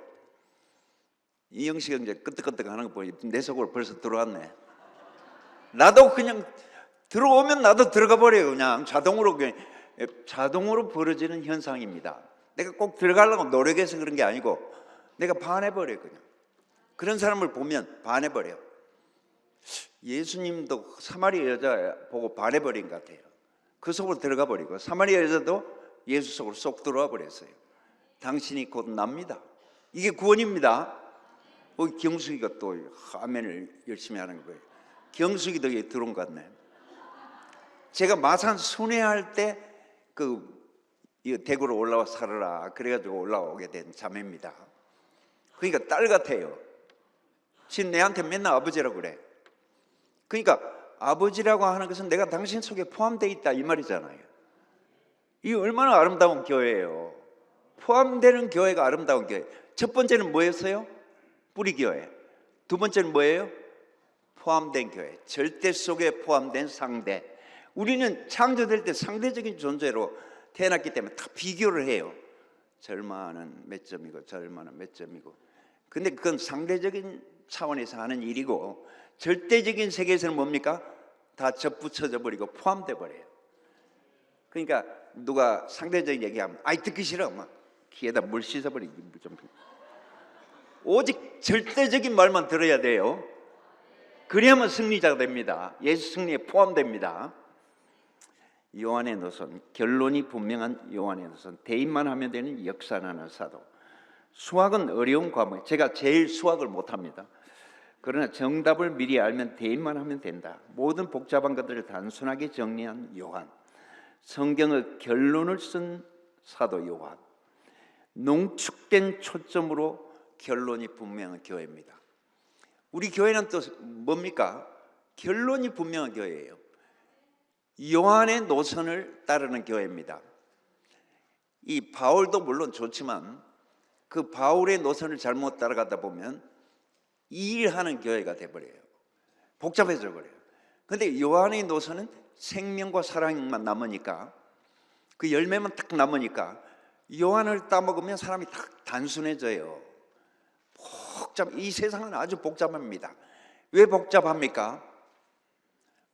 이영식 형제 끄떡끄떡 하는 거 보니 내 속으로 벌써 들어왔네. 나도 그냥 들어오면 나도 들어가 버려요. 그냥 자동으로 벌어지는 현상입니다. 내가 꼭 들어가려고 노력해서 그런 게 아니고 내가 반해버려요. 그냥 그런 사람을 보면 반해버려요. 예수님도 사마리아 여자 보고 반해버린 것 같아요. 그 속으로 들어가 버리고 사마리아 여자도 예수 속으로 쏙 들어와 버렸어요. 당신이 곧 납니다. 이게 구원입니다. 경숙이가 또 아멘을 열심히 하는 거예요. 경숙이도 여기 들어온 것 같네. 제가 마산 순회할 때 그 이 대구로 올라와 살아라 그래가지고 올라오게 된 자매입니다. 그러니까 딸 같아요. 지금 내한테 맨날 아버지라고 그래. 그러니까 아버지라고 하는 것은 내가 당신 속에 포함되어 있다 이 말이잖아요. 이게 얼마나 아름다운 교회예요. 포함되는 교회가 아름다운 교회. 첫 번째는 뭐였어요? 뿌리 교회. 두 번째는 뭐예요? 포함된 교회. 절대 속에 포함된 상대. 우리는 창조될 때 상대적인 존재로 태어났기 때문에 다 비교를 해요. 절마는 몇 점이고 절마는 몇 점이고. 근데 그건 상대적인 차원에서 하는 일이고, 절대적인 세계에서는 뭡니까? 다 접붙여져 버리고 포함돼 버려요. 그러니까 누가 상대적인 얘기하면 아이 듣기 싫어 막 귀에다 물 씻어버리기 좀. 오직 절대적인 말만 들어야 돼요. 그래야만 승리자가 됩니다. 예수 승리에 포함됩니다. 요한의 노선, 결론이 분명한 요한의 노선. 대입만 하면 되는 역사하는 사도. 수학은 어려운 과목. 제가 제일 수학을 못합니다. 그러나 정답을 미리 알면 대입만 하면 된다. 모든 복잡한 것들을 단순하게 정리한 요한. 성경의 결론을 쓴 사도 요한. 농축된 초점으로 결론이 분명한 교회입니다. 우리 교회는 또 뭡니까? 결론이 분명한 교회예요. 요한의 노선을 따르는 교회입니다. 이 바울도 물론 좋지만 그 바울의 노선을 잘못 따라가다 보면 일하는 교회가 돼버려요. 복잡해져 버려요. 그런데 요한의 노선은 생명과 사랑만 남으니까, 그 열매만 딱 남으니까 요한을 따먹으면 사람이 딱 단순해져요. 이 세상은 아주 복잡합니다. 왜 복잡합니까?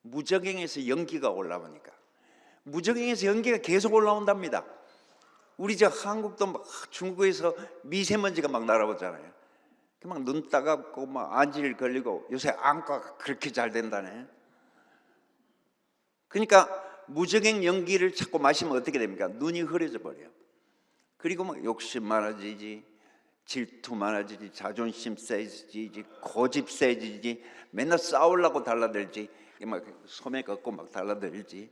무적행에서 연기가 올라오니까. 무적행에서 연기가 계속 올라온답니다. 우리 저 한국도 막 중국에서 미세먼지가 막 날아오잖아요. 막 눈 따갑고 막 안질 걸리고, 요새 안과가 그렇게 잘 된다네. 그러니까 무적행 연기를 자꾸 마시면 어떻게 됩니까? 눈이 흐려져 버려요. 그리고 막 욕심 많아지지, 질투 많아지지, 자존심 세지지, 고집 세지지, 맨날 싸우려고 달라들지, 막 소매 걷고 막 달라들지.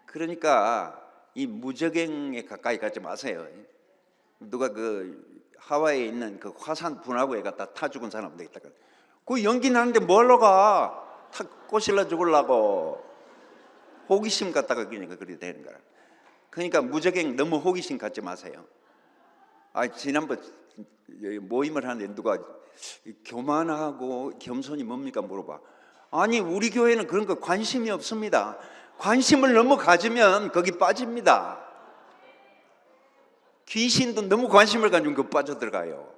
그러니까 이 무적행에 가까이 가지 마세요. 누가 그 하와이에 있는 그 화산 분화구에 갖다 타 죽은 사람도 있다. 그 연기 나는데 뭘로 가? 타 꼬실러 죽으려고. 호기심 갖다가 그러니까 그렇게 되는 거라. 그러니까 무적행 너무 호기심 갖지 마세요. 지난번 모임을 하는데 누가 교만하고 겸손이 뭡니까 물어봐. 아니 우리 교회는 그런 거 관심이 없습니다. 관심을 너무 가지면 거기 빠집니다. 귀신도 너무 관심을 가지면 그 빠져들어가요.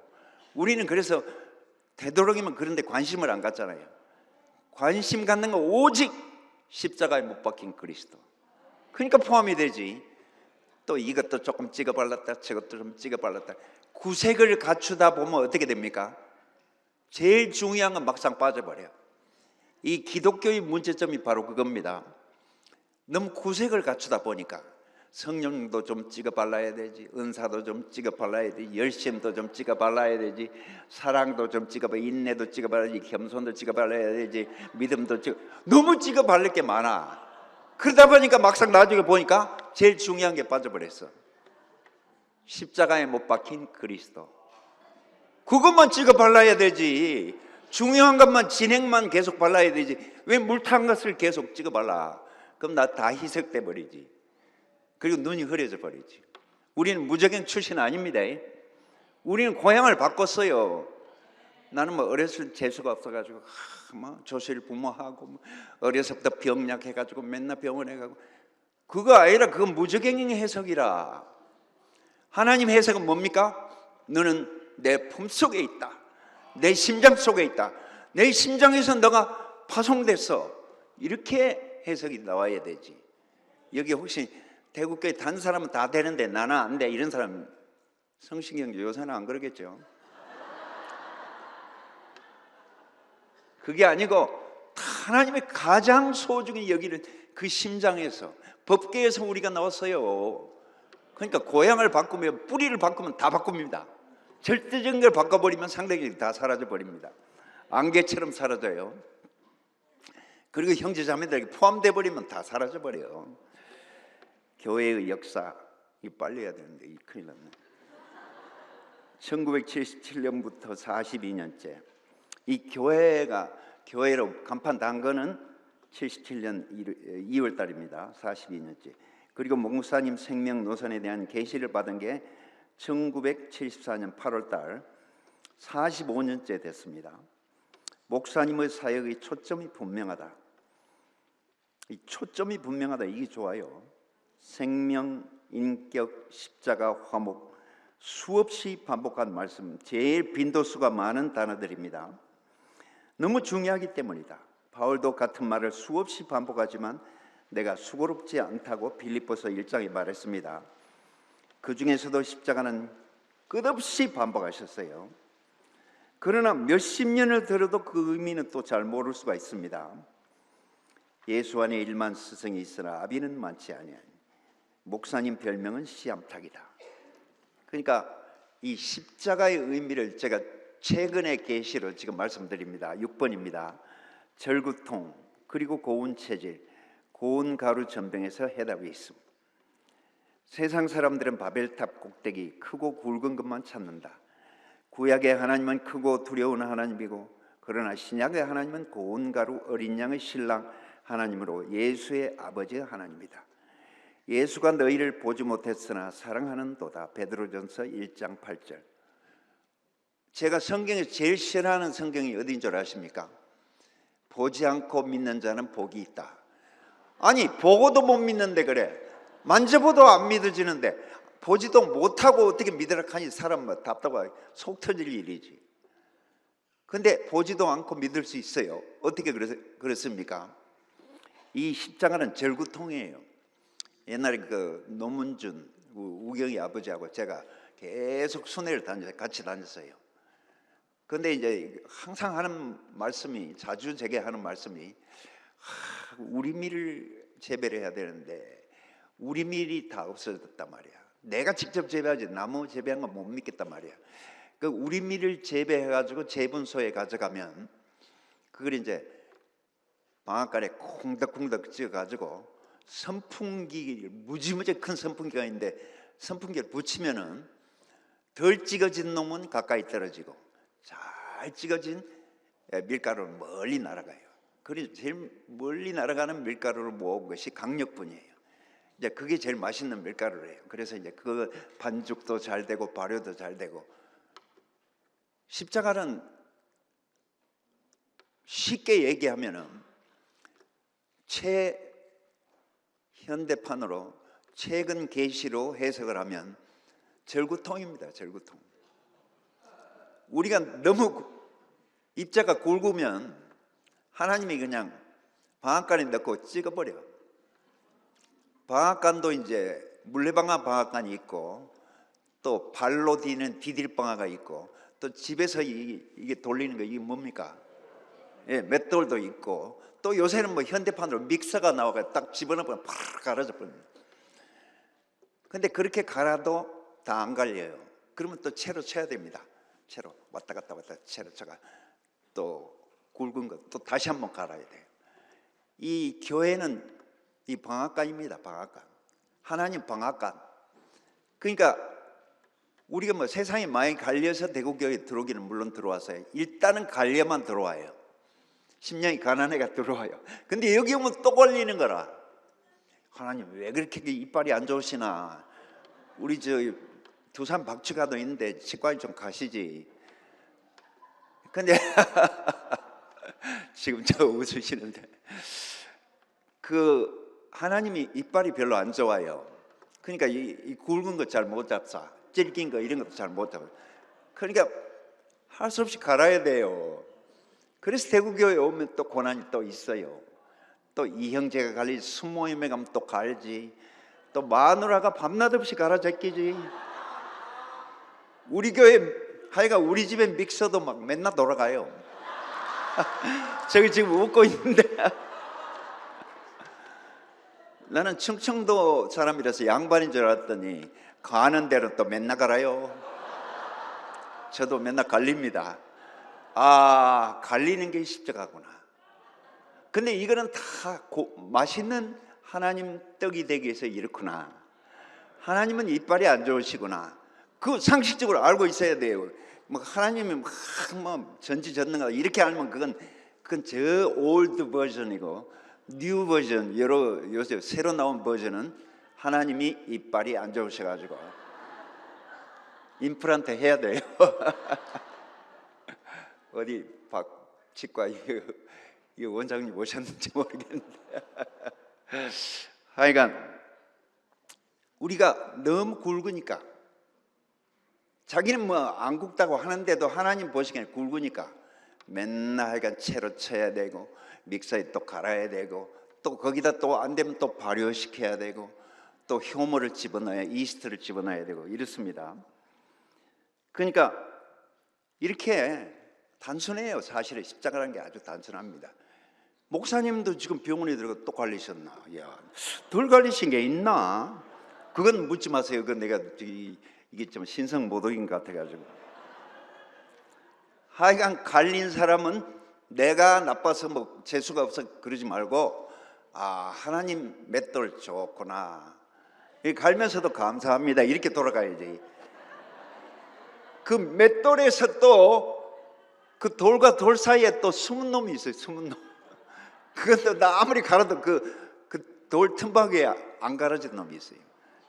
우리는 그래서 되도록이면 그런 데 관심을 안 갖잖아요. 관심 갖는 건 오직 십자가에 못 박힌 그리스도. 그러니까 포함이 되지. 또 이것도 조금 찍어 발랐다, 저것도 좀 찍어 발랐다. 구색을 갖추다 보면 어떻게 됩니까? 제일 중요한 건 막상 빠져버려요. 이 기독교의 문제점이 바로 그겁니다. 너무 구색을 갖추다 보니까 성령도 좀 찍어 발라야 되지, 은사도 좀 찍어 발라야 되지, 열심도 좀 찍어 발라야 되지, 사랑도 좀 찍어 발라야 되지, 인내도 찍어 발라야 되지, 겸손도 찍어 발라야 되지, 믿음도 찍어. 너무 찍어 바를 게 많아. 그러다 보니까 막상 나중에 보니까 제일 중요한 게 빠져버렸어. 십자가에 못 박힌 그리스도. 그것만 찍어 발라야 되지. 중요한 것만, 진행만 계속 발라야 되지. 왜 물 탄 것을 계속 찍어 발라? 그럼 나 다 희석돼 버리지. 그리고 눈이 흐려져 버리지. 우리는 무적행 출신 아닙니다. 우리는 고향을 바꿨어요. 나는 뭐 어렸을 때 재수가 없어가지고 뭐 조실 부모하고 어려서부터 병약해가지고 맨날 병원에 가고. 그거 아니라 그건 무적행의 해석이라. 하나님 해석은 뭡니까? 너는 내 품속에 있다. 내 심장 속에 있다. 내 심장에서 너가 파송됐어. 이렇게 해석이 나와야 되지. 여기 혹시 대구교회 단 사람은 다 되는데 나는 안 돼, 이런 사람 성신경제 요새는 안 그러겠죠. 그게 아니고 하나님의 가장 소중히 여기는 그 심장에서, 법계에서 우리가 나왔어요. 그러니까 고향을 바꾸면, 뿌리를 바꾸면 다 바꿉니다. 절대적인 걸 바꿔버리면 상대적인 다 사라져버립니다. 안개처럼 사라져요. 그리고 형제자매들에게 포함돼 버리면 다 사라져버려요. 교회의 역사, 이 빨리 해야 되는데 이 큰일 났네. 1977년부터 42년째 이 교회로 간판 단 거는 77년 2월 달입니다. 42년째. 그리고 목사님 생명 노선에 대한 계시를 받은 게 1974년 8월 달 45년째 됐습니다. 목사님의 사역의 초점이 분명하다. 이 초점이 분명하다, 이게 좋아요. 생명, 인격, 십자가, 화목, 수없이 반복한 말씀, 제일 빈도수가 많은 단어들입니다. 너무 중요하기 때문이다. 바울도 같은 말을 수없이 반복하지만 내가 수고롭지 않다고 빌립보서 1장에 말했습니다. 그 중에서도 십자가는 끝없이 반복하셨어요. 그러나 몇십 년을 들어도 그 의미는 또 잘 모를 수가 있습니다. 예수 안에 1만 스승이 있으나 아비는 많지 아니하니 목사님 별명은 씨암탉이다. 그러니까 이 십자가의 의미를 제가 최근의 계시로 지금 말씀드립니다. 6번입니다. 절구통 그리고 고운 체질, 고운 가루 전병에서 해답이 있습니다. 세상 사람들은 바벨탑 꼭대기 크고 굵은 것만 찾는다. 구약의 하나님은 크고 두려운 하나님이고, 그러나 신약의 하나님은 고운 가루 어린 양의 신랑 하나님으로 예수의 아버지 하나님이다. 예수가 너희를 보지 못했으나 사랑하는도다. 베드로전서 1장 8절. 제가 성경에서 제일 싫어하는 성경이 어디인 줄 아십니까? 보지 않고 믿는 자는 복이 있다. 아니, 보고도 못 믿는데 그래. 만져봐도 안 믿어지는데 보지도 못하고 어떻게 믿으라 하니 사람 답답하게 속 터질 일이지. 근데 보지도 않고 믿을 수 있어요. 어떻게 그렇습니까? 이 십자가는 절구통이에요. 옛날에 그 노문준 우경이 아버지하고 제가 계속 순회를 같이 다녔어요. 근데 이제 항상 하는 말씀이, 자주 제게 하는 말씀이, 우리 밀을 재배를 해야 되는데 우리 밀이 다 없어졌단 말이야. 내가 직접 재배하지 나무 재배한 건 못 믿겠단 말이야. 그 우리 밀을 재배해가지고 재분소에 가져가면 그걸 이제 방앗간에 콩덕콩덕 찍어가지고 선풍기, 무지무지 큰 선풍기가 있는데 선풍기를 붙이면은 덜 찍어진 놈은 가까이 떨어지고 잘 찍어진 밀가루는 멀리 날아가요. 그래서 제일 멀리 날아가는 밀가루를 모은 것이 강력분이에요. 이제 그게 제일 맛있는 밀가루래요. 그래서 이제 그 반죽도 잘 되고 발효도 잘 되고. 십자가는 쉽게 얘기하면은 현대판으로 최근 계시로 해석을 하면 절구통입니다. 절구통. 우리가 너무 입자가 굵으면 하나님이 그냥 방앗간에 넣고 찍어버려. 방앗간도 이제 물레방아 방앗간이 있고 또 발로 디딜 방아가 있고 또 집에서 이게 돌리는 거 이게 뭡니까? 예, 맷돌도 있고 또 요새는 뭐 현대판으로 믹서가 나와서 딱 집어넣으면 팍 갈아져 버립니다. 근데 그렇게 갈아도 다 안 갈려요. 그러면 또 채로 쳐야 됩니다. 채로 왔다 갔다 채로 쳐가 또 굵은 거 또 다시 한번 갈아야 돼요. 이 교회는 이 방앗간입니다. 방앗간. 하나님 방앗간. 그러니까 우리가 뭐 세상에 많이 갈려서 대구교회에 들어오기는 물론 들어왔어요. 일단은 갈려만 들어와요. 심령이 가난해가 들어와요. 근데 여기 오면 또 걸리는 거라. 하나님 왜 그렇게 이빨이 안 좋으시나. 우리 저 두산 박쥐가도 있는데 치과에 좀 가시지. 근데 지금 저 웃으시는데 그 하나님이 이빨이 별로 안 좋아요. 그러니까 이 굵은 거 잘 못 잡사, 질긴 거 이런 것도 잘 못 잡아. 그러니까 할 수 없이 갈아야 돼요. 그래서 대구교회 오면 또 고난이 또 있어요. 또 이형제가 갈리지, 순모임에 가면 또 갈지, 또 마누라가 밤낮 없이 갈아 제끼지. 우리 교회 하여간 우리 집에 믹서도 막 맨날 돌아가요. 저기 지금 웃고 있는데 나는 충청도 사람이라서 양반인 줄 알았더니 가는 대로 또 맨날 갈아요. 저도 맨날 갈립니다. 아, 갈리는 게 십자가구나. 근데 이거는 다 맛있는 하나님 떡이 되기 위해서 이렇구나. 하나님은 이빨이 안 좋으시구나. 그 상식적으로 알고 있어야 돼요. 뭐 하나님이 뭐 전지전능하다 이렇게 알면 그건 저 올드 버전이고, 뉴 버전, 요새 새로 나온 버전은 하나님이 이빨이 안 좋으셔가지고 임플란트 해야 돼요. 어디 치과 이 원장님 오셨는지 모르겠는데 하여간 우리가 너무 굵으니까, 자기는 뭐 안 굵다고 하는데도 하나님 보시기에는 굵으니까 맨날 하여간 채로 쳐야 되고, 믹서에 또 갈아야 되고, 또 거기다 또 안 되면 또 발효시켜야 되고, 또 효모를 집어넣어야, 이스트를 집어넣어야 되고 이렇습니다. 그러니까 이렇게 단순해요. 사실은 십자가라는 게 아주 단순합니다. 목사님도 지금 병원에 들어가 또 갈리셨나? 야, 덜 갈리신 게 있나? 그건 묻지 마세요. 그건 내가 이게 좀 신성모독인 것 같아가지고. 하여간 갈린 사람은 내가 나빠서 뭐 재수가 없어 그러지 말고, 아, 하나님 맷돌 좋구나, 갈면서도 감사합니다, 이렇게 돌아가야지. 그 맷돌에서 또 그 돌과 돌 사이에 또 숨은 놈이 있어요. 숨은 놈. 그것도 나 아무리 갈아도 그 돌 틈바구에 안 갈아진 놈이 있어요.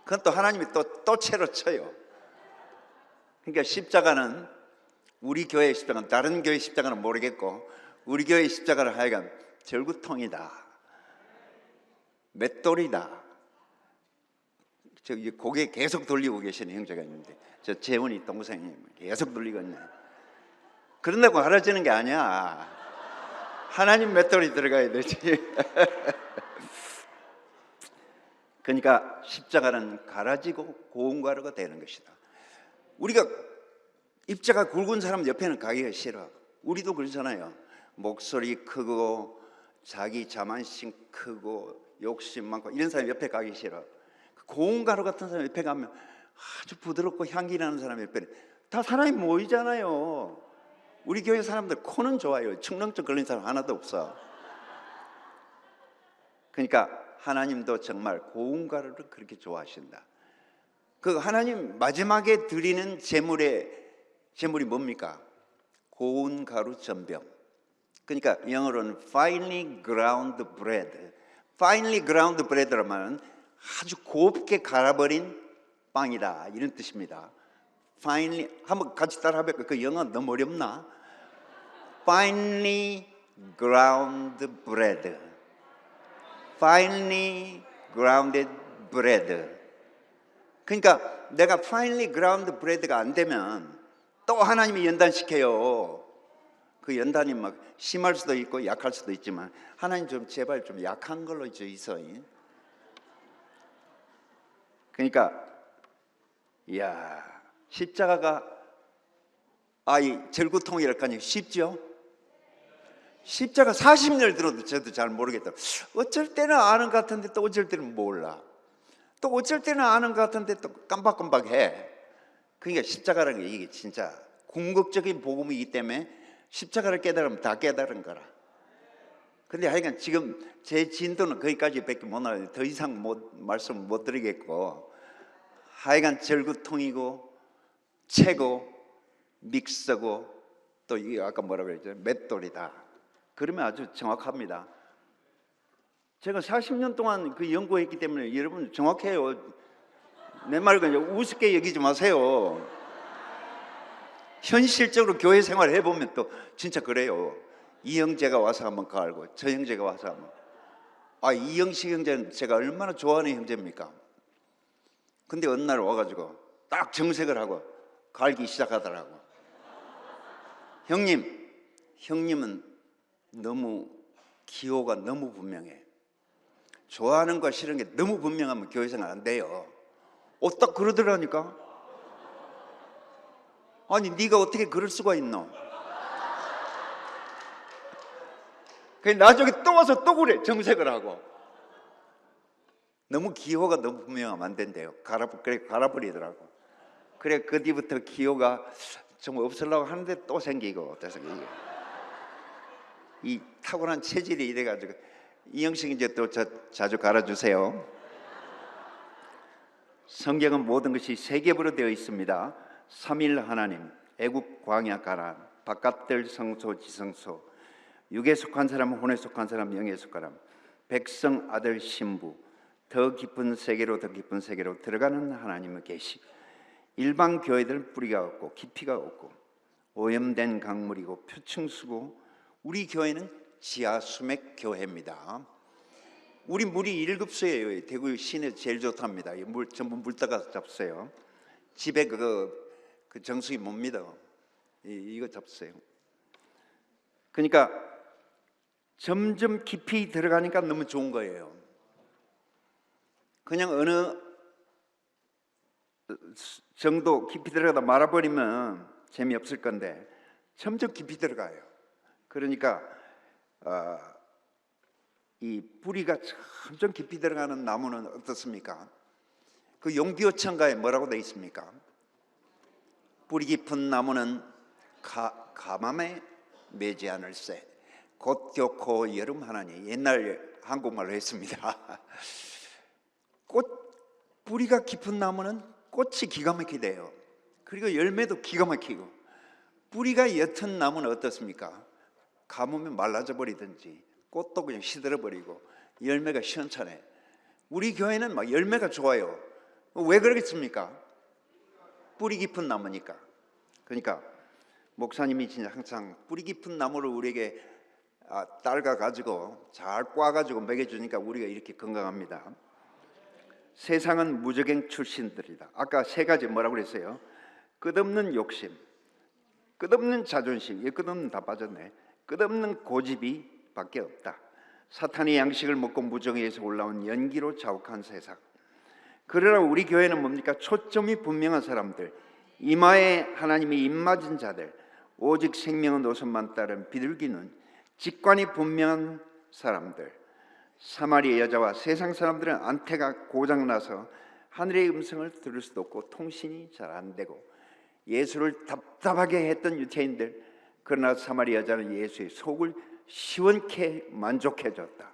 그건 또 하나님이 또 채로 쳐요. 그러니까 십자가는, 우리 교회의 십자가는, 다른 교회의 십자가는 모르겠고, 우리 교회의 십자가는 하여간 절구통이다, 맷돌이다. 저기 고개 계속 돌리고 계시는 형제가 있는데, 저 재훈이 동생이 계속 돌리거든요. 그런다고 갈아지는 게 아니야. 하나님 맷돌이 들어가야 되지. 그러니까 십자가는 갈아지고 고운 가루가 되는 것이다. 우리가 입자가 굵은 사람 옆에는 가기가 싫어. 우리도 그러잖아요. 목소리 크고 자기 자만심 크고 욕심 많고 이런 사람 옆에 가기 싫어. 고운 가루 같은 사람 옆에 가면 아주 부드럽고 향기 나는 사람 옆에 다 사람이 모이잖아요. 우리 교회 사람들 코는 좋아요. 축농증 걸린 사람 하나도 없어. 그러니까 하나님도 정말 고운 가루를 그렇게 좋아하신다. 그 하나님 마지막에 드리는 제물이 뭡니까? 고운 가루 전병. 그러니까 영어로는 finely ground bread. finely ground bread라면 아주 곱게 갈아버린 빵이다, 이런 뜻입니다. finely, 한번 같이 따라 해볼까요? 그 영어 너무 어렵나? finely ground bread. finely grounded bread. 그러니까 내가 finely ground bread가 안 되면 또 하나님이 연단시켜요. 그 연단이 막 심할 수도 있고 약할 수도 있지만, 하나님 좀 제발 좀 약한 걸로 있어. 그러니까 이야, 십자가가 이 절구통이랄까요? 쉽죠? 십자가 40년 들어도 저도 잘 모르겠다. 어쩔 때는 아는 것 같은데 또 어쩔 때는 몰라. 또 어쩔 때는 아는 것 같은데 또 깜박깜박해. 그러니까 십자가라는 게 이게 진짜 궁극적인 복음이기 때문에 십자가를 깨달으면 다 깨달은 거라. 근데 하여간 지금 제 진도는 거기까지밖에 못 나가요. 더 이상 말씀 못 드리겠고, 하여간 절구통이고 채고 믹서고 또 이게 아까 뭐라고 그랬죠? 맷돌이다. 그러면 아주 정확합니다. 제가 40년 동안 그 연구했기 때문에 여러분 정확해요. 내 말 그냥 우습게 여기지 마세요. 현실적으로 교회 생활을 해보면 또 진짜 그래요. 이 형제가 와서 한번 갈고 저 형제가 와서 한번, 이영식 형제는 제가 얼마나 좋아하는 형제입니까? 근데 어느 날 와가지고 딱 정색을 하고 갈기 시작하더라고. 형님은 너무 기호가 너무 분명해. 좋아하는 거 싫은 게 너무 분명하면 교회 생활 안 돼요. 딱 그러더라니까. 아니 네가 어떻게 그럴 수가 있노? 나중에 또 와서 또 그래, 정색을 하고. 너무 기호가 너무 분명하면 안 된대요. 갈아버리더라고. 그래 그 뒤부터 기호가 좀 없으려고 하는데 또 생기고 이 타고난 체질이 이래가지고. 이영식 이제 또 자주 갈아주세요. 성경은 모든 것이 세 겹으로 되어 있습니다. 삼일 하나님, 애국 광야 가나안, 바깥들 성소 지성소, 육에 속한 사람, 혼에 속한 사람, 영에 속한 사람, 백성 아들 신부, 더 깊은 세계로 더 깊은 세계로 들어가는 하나님의 계시. 일반 교회들은 뿌리가 없고 깊이가 없고 오염된 강물이고 표층수고, 우리 교회는 지하 수맥 교회입니다. 우리 물이 1급수예요. 대구 시내 제일 좋답니다. 물 전부 물 따가서 잡수요. 집에 그 정수기 못 믿어. 이거 잡수요. 그러니까 점점 깊이 들어가니까 너무 좋은 거예요. 그냥 어느 정도 깊이 들어가다 말아버리면 재미없을 건데 점점 깊이 들어가요. 그러니까 이 뿌리가 점점 깊이 들어가는 나무는 어떻습니까? 그 용비어천가에 뭐라고 되어 있습니까? 뿌리 깊은 나무는 가뭄에 매지 않을세, 곧 좋고 여름 하나니. 옛날 한국말로 했습니다. 뿌리가 깊은 나무는 꽃이 기가 막히게 돼요. 그리고 열매도 기가 막히고. 뿌리가 옅은 나무는 어떻습니까? 가뭄에 말라져 버리든지 꽃도 그냥 시들어 버리고 열매가 시원찮아요. 우리 교회는 막 열매가 좋아요. 왜 그러겠습니까? 뿌리 깊은 나무니까. 그러니까 목사님이 진짜 항상 뿌리 깊은 나무를 우리에게 딸가 가지고 잘 꽈가지고 먹여주니까 우리가 이렇게 건강합니다. 세상은 무적행 출신들이다. 아까 세 가지 뭐라고 그랬어요? 끝없는 욕심, 끝없는 자존심, 끝없는 다 빠졌네. 끝없는 고집이 밖에 없다. 사탄의 양식을 먹고 무정에서 올라온 연기로 자욱한 세상. 그러나 우리 교회는 뭡니까? 초점이 분명한 사람들, 이마에 하나님이 입맞은 자들, 오직 생명은 오선만 따른 비둘기는 직관이 분명한 사람들. 사마리아 여자와 세상 사람들은 안테가 고장나서 하늘의 음성을 들을 수도 없고 통신이 잘 안 되고 예수를 답답하게 했던 유태인들, 그러나 사마리아 여자는 예수의 속을 시원케 만족해줬다.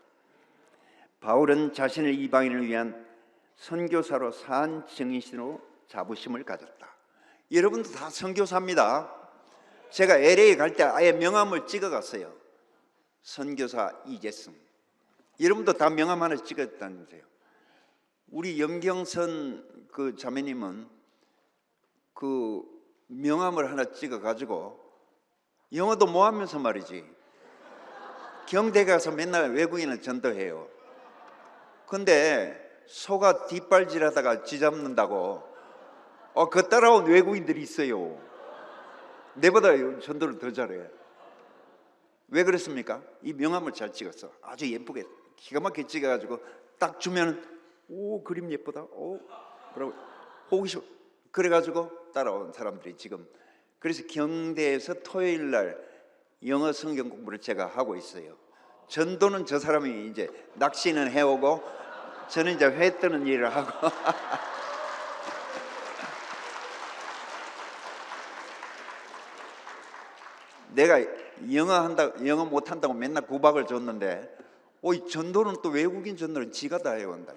바울은 자신을 이방인을 위한 선교사로 산 증인으로 자부심을 가졌다. 여러분도 다 선교사입니다. 제가 LA 갈 때 아예 명함을 찍어갔어요. 선교사 이재승. 여러분도 다 명함 하나 찍었다면서요. 우리 염경선 그 자매님은 그 명함을 하나 찍어가지고 영어도 못 하면서 말이지, 경대 가서 맨날 외국인을 전도해요. 근데 소가 뒷발질하다가 쥐잡는다고 그 따라온 외국인들이 있어요. 내보다 전도를 더 잘해. 왜 그렇습니까? 이 명함을 잘 찍었어. 아주 예쁘게 기가 막히게 찍어가지고 딱 주면 오 그림 예쁘다. 오 뭐라고 호기심. 그래가지고 따라온 사람들이 지금, 그래서 경대에서 토요일 날 영어 성경 공부를 제가 하고 있어요. 전도는 저 사람이 이제 낚시는 해오고 저는 이제 회 뜨는 일을 하고 내가 영어 못한다고 맨날 구박을 줬는데 이 전도는 또 외국인 전도는 지가 다 해온다.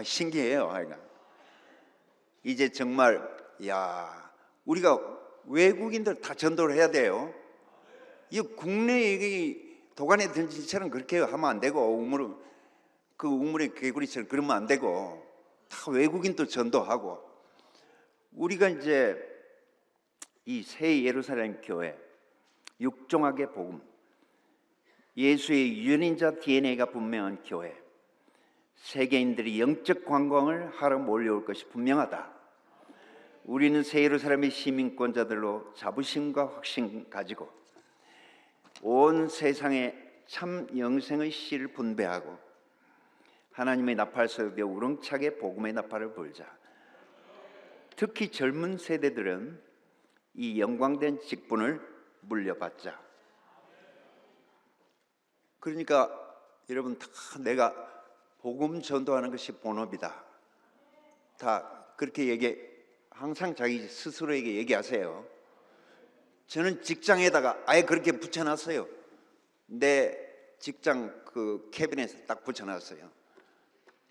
신기해요. 하여간 이제 정말 우리가 외국인들 다 전도를 해야 돼요. 이 국내 도간에 던진 처럼 그렇게 하면 안 되고 우물의 개구리처럼 그러면 안 되고 다 외국인도 전도하고. 우리가 이제 이 새 예루살렘 교회 육종학의 복음, 예수의 유전인자 DNA가 분명한 교회, 세계인들이 영적 관광을 하러 몰려올 것이 분명하다. 우리는 새 예루살렘의 시민권자들로 자부심과 확신 가지고 온 세상에 참 영생의 씨를 분배하고 하나님의 나팔 속에 우렁차게 복음의 나팔을 불자. 특히 젊은 세대들은 이 영광된 직분을 물려받자. 그러니까 여러분 다 내가 복음 전도하는 것이 본업이다. 다 그렇게 항상 자기 스스로에게 얘기하세요. 저는 직장에다가 아예 그렇게 붙여놨어요. 내 직장 그 캐비넷에 딱 붙여놨어요.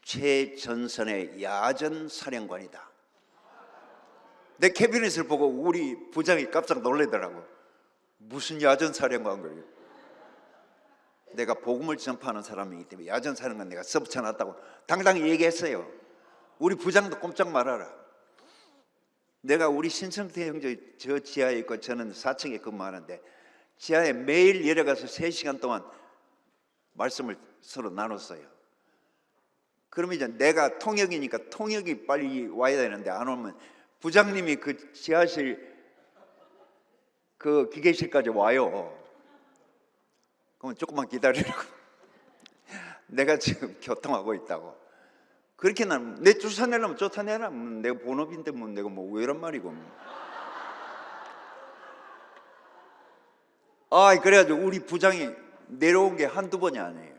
최전선의 야전 사령관이다. 내 캐비닛을 보고 우리 부장이 깜짝 놀라더라고. 무슨 야전 사령관 그래요? 내가 복음을 전파하는 사람이기 때문에 야전 사령관 내가 써붙여놨다고 당당히 얘기했어요. 우리 부장도 꼼짝 말아라. 내가 우리 신성태 형제 저 지하에 있고 저는 4층에 근무하는데 지하에 매일 내려가서 3시간 동안 말씀을 서로 나눴어요. 그러면 이제 내가 통역이니까 통역이 빨리 와야 되는데 안 오면 부장님이 그 지하실 그 기계실까지 와요. 그러면 조금만 기다리라고. 내가 지금 교통하고 있다고. 그렇게 난 내 쫓아내려면 쫓아내라. 내가 본업인데 뭐 내가 뭐 왜 이런 말이고. 그래가지고 우리 부장이 내려온 게 한두 번이 아니에요.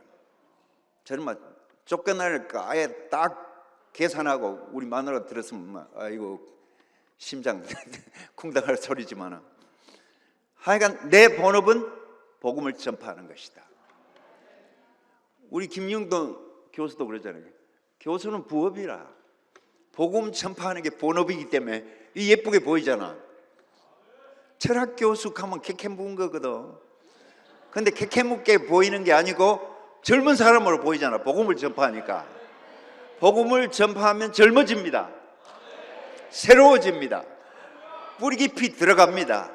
저는 막 쫓겨날까 아예 딱 계산하고 우리 마누라 들었으면 막 아이고 심장 쿵당할 소리지만은 하여간 내 본업은 복음을 전파하는 것이다. 우리 김영돈 교수도 그러잖아요. 교수는 부업이라. 복음 전파하는 게 본업이기 때문에 예쁘게 보이잖아. 철학 교수 가면 캐캐묵은 거거든. 근데 캐캐묵게 보이는 게 아니고 젊은 사람으로 보이잖아. 복음을 전파하니까. 복음을 전파하면 젊어집니다. 새로워집니다. 뿌리 깊이 들어갑니다.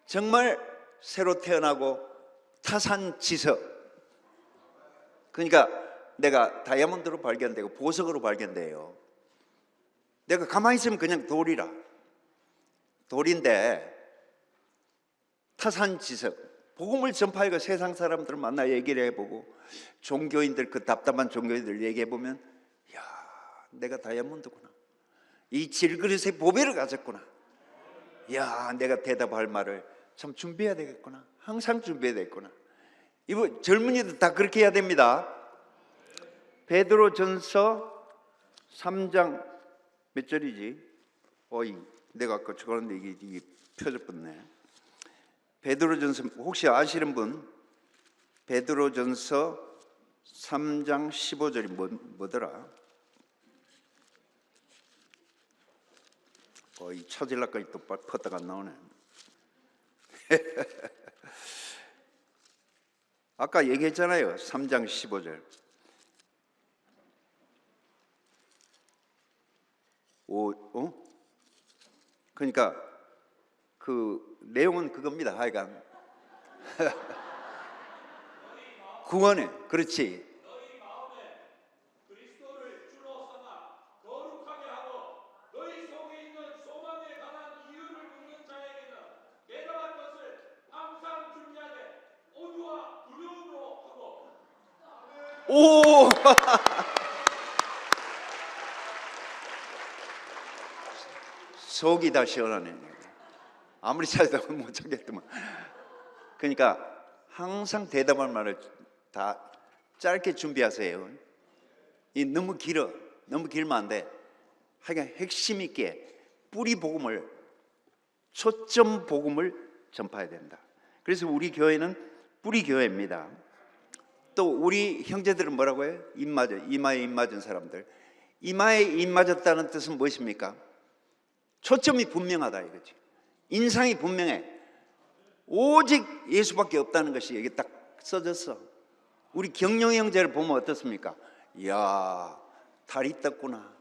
정말 새로 태어나고 타산지석. 그러니까 내가 다이아몬드로 발견되고 보석으로 발견돼요. 내가 가만히 있으면 그냥 돌이라. 돌인데 타산지석. 복음을 전파하고 세상 사람들을 만나 얘기를 해보고 종교인들 그 답답한 종교인들 얘기해보면 야 내가 다이아몬드구나. 이 질그릇에 보배를 가졌구나. 야 내가 대답할 말을 참 준비해야 되겠구나. 항상 준비해야 되겠구나. 이거 젊은이들 다 그렇게 해야 됩니다. 베드로전서 3장 몇 절이지? 내가 아까 적었는데 이게 펴졌네. 베드로전서 혹시 아시는 분? 베드로전서 3장 15절이 뭐더라? 이 찾으려까지 또 퍼다가 안 나오네. 아까 얘기했잖아요. 3장 15절. 그러니까 그 내용은 그겁니다. 하여간 구원에 그렇지. 너희 마음에 그리스도를 주로 삼아 거룩하게 하고 너희 속에 있는 소망에 관한 이유를 묻는 자에게는 대답할 것을 항상 준비하되 오주와 두려움으로 하고. 오! 속이 다 시원하네. 아무리 찾아도 못 찾겠더만. 그러니까 항상 대답할 말을 다 짧게 준비하세요. 이 너무 길어. 너무 길면 안 돼. 하여간 핵심 있게 뿌리 복음을, 초점 복음을 전파해야 된다. 그래서 우리 교회는 뿌리 교회입니다. 또 우리 형제들은 뭐라고 해요? 이마에 입 맞은 사람들. 이마에 입 맞았다는 뜻은 무엇입니까? 초점이 분명하다 이거지. 인상이 분명해. 오직 예수밖에 없다는 것이 여기 딱 써졌어. 우리 경영 형제를 보면 어떻습니까? 이야, 달이 떴구나.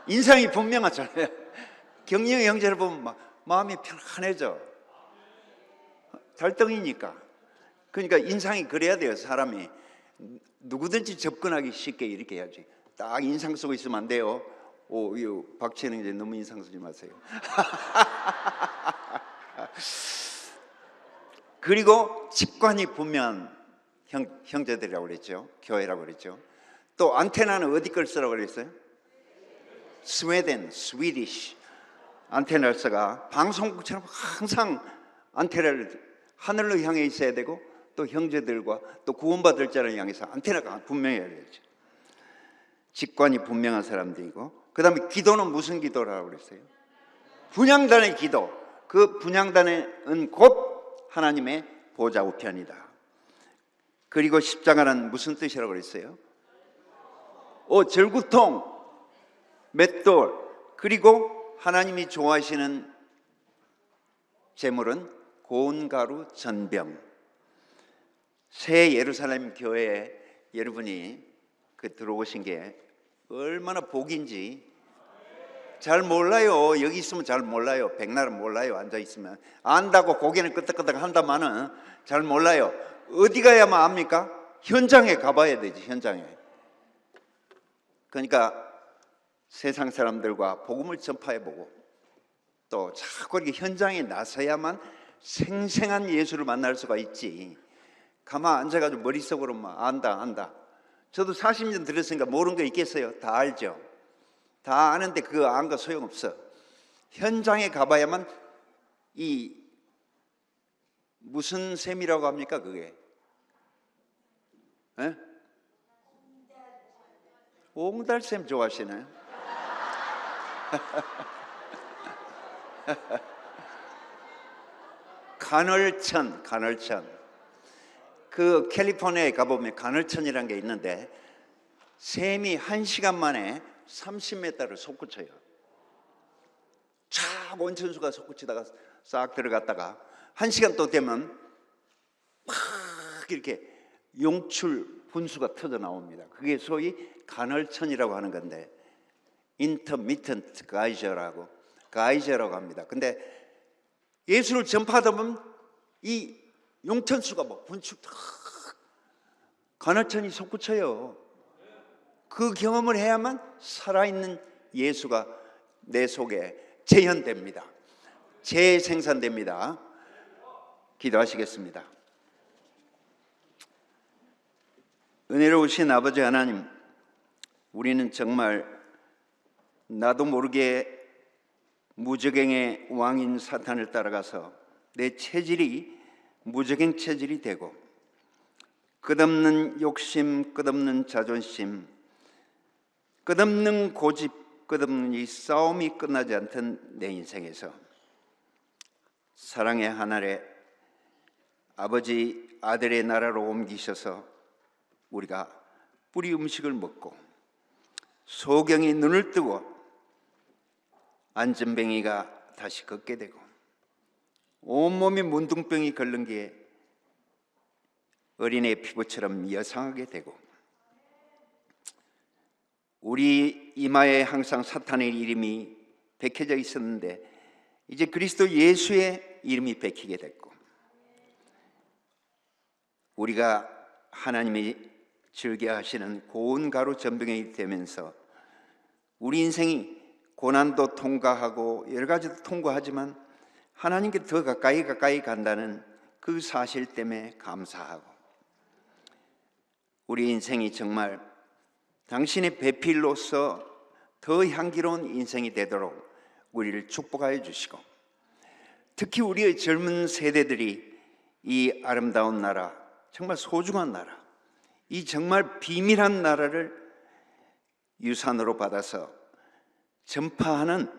인상이 분명하잖아요. 경영 형제를 보면 막 마음이 편안해져. 달덩이니까. 그러니까 인상이 그래야 돼요. 사람이 누구든지 접근하기 쉽게 이렇게 해야지. 딱 인상 쓰고 있으면 안 돼요. 이거 박치는 이제 너무 인상 쓰지 마세요. 그리고 직관이 분명한 형제들이라고 그랬죠. 교회라고 그랬죠. 또 안테나는 어디 걸 쓰라고 그랬어요? 스웨덴, 스위디시 안테나를 써가 방송국처럼 항상 안테나를 하늘로 향해 있어야 되고 또 형제들과 또 구원받을 자를 향해서 안테나가 분명해야 되죠. 직관이 분명한 사람들이고, 그 다음에 기도는 무슨 기도라고 그랬어요? 분향단의 기도. 그 분향단은 곧 하나님의 보좌 우편이다. 그리고 십자가는 무슨 뜻이라고 그랬어요? 절구통, 맷돌, 그리고 하나님이 좋아하시는 제물은 고운 가루 전병. 새 예루살렘 교회에 여러분이 들어오신 게 얼마나 복인지 잘 몰라요. 여기 있으면 잘 몰라요. 백날은 몰라요. 앉아 있으면 안다고 고개는 끄덕끄덕 한다마는 잘 몰라요. 어디 가야만 압니까? 현장에 가봐야 되지. 현장에. 그러니까 세상 사람들과 복음을 전파해보고 또 자꾸 이렇게 현장에 나서야만 생생한 예수를 만날 수가 있지. 가만 앉아가지고 머릿속으로만 안다. 저도 40년 들었으니까 모르는 거 있겠어요? 다 알죠. 다 아는데 그거 안 거 소용없어. 현장에 가봐야만 이 무슨 셈이라고 합니까 그게? 에? 옹달샘 좋아하시나요? 간헐천. 그 캘리포니아에 가보면 간헐천이라는 게 있는데 샘이 1시간 만에 30m를 솟구쳐요. 쫙 온천수가 솟구치다가 싹 들어갔다가 1시간 또 되면 막 이렇게 용출 분수가 터져 나옵니다. 그게 소위 간헐천이라고 하는 건데 인터미턴트 가이저라고 합니다. 근데 예수를 전파하다 보면 이 용천수가 막 분출 간헐천이 솟구쳐요. 그 경험을 해야만 살아있는 예수가 내 속에 재현됩니다. 재생산됩니다. 기도하시겠습니다. 은혜로우신 아버지 하나님, 우리는 정말 나도 모르게 무적행의 왕인 사탄을 따라가서 내 체질이 무적행 체질이 되고 끝없는 욕심, 끝없는 자존심, 끝없는 고집, 끝없는 이 싸움이 끝나지 않던 내 인생에서 사랑의 하늘에 아버지 아들의 나라로 옮기셔서 우리가 뿌리 음식을 먹고 소경이 눈을 뜨고 안전뱅이가 다시 걷게 되고 온몸이 문둥병이 걸른 게 어린애 피부처럼 여상하게 되고 우리 이마에 항상 사탄의 이름이 박혀져 있었는데 이제 그리스도 예수의 이름이 박히게 됐고 우리가 하나님이 즐겨하시는 고운 가루 전병이 되면서 우리 인생이 고난도 통과하고 여러 가지도 통과하지만 하나님께 더 가까이 간다는 그 사실 때문에 감사하고 우리 인생이 정말 당신의 배필로서 더 향기로운 인생이 되도록 우리를 축복하여 주시고 특히 우리의 젊은 세대들이 이 아름다운 나라, 정말 소중한 나라, 이 정말 비밀한 나라를 유산으로 받아서 전파하는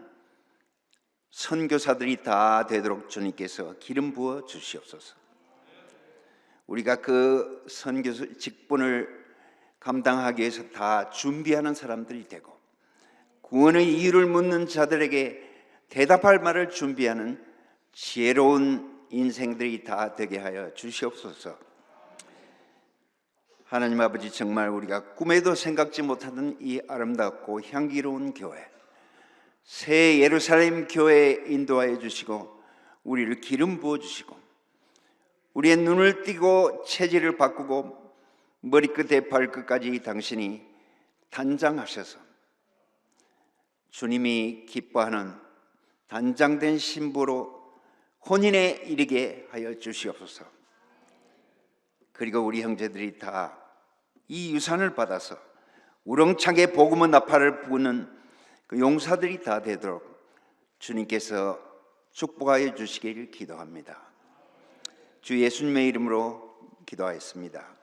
선교사들이 다 되도록 주님께서 기름 부어 주시옵소서. 우리가 그 선교 직분을 감당하기 위해서 다 준비하는 사람들이 되고 구원의 이유를 묻는 자들에게 대답할 말을 준비하는 지혜로운 인생들이 다 되게 하여 주시옵소서. 하나님 아버지, 정말 우리가 꿈에도 생각지 못하던 이 아름답고 향기로운 교회, 새 예루살렘 교회에 인도하여 주시고 우리를 기름 부어 주시고 우리의 눈을 띄고 체질을 바꾸고 머리끝에 발끝까지 당신이 단장하셔서 주님이 기뻐하는 단장된 신부로 혼인에 이르게 하여 주시옵소서. 그리고 우리 형제들이 다 이 유산을 받아서 우렁차게 복음의 나팔을 부는 그 용사들이 다 되도록 주님께서 축복하여 주시기를 기도합니다. 주 예수님의 이름으로 기도하였습니다.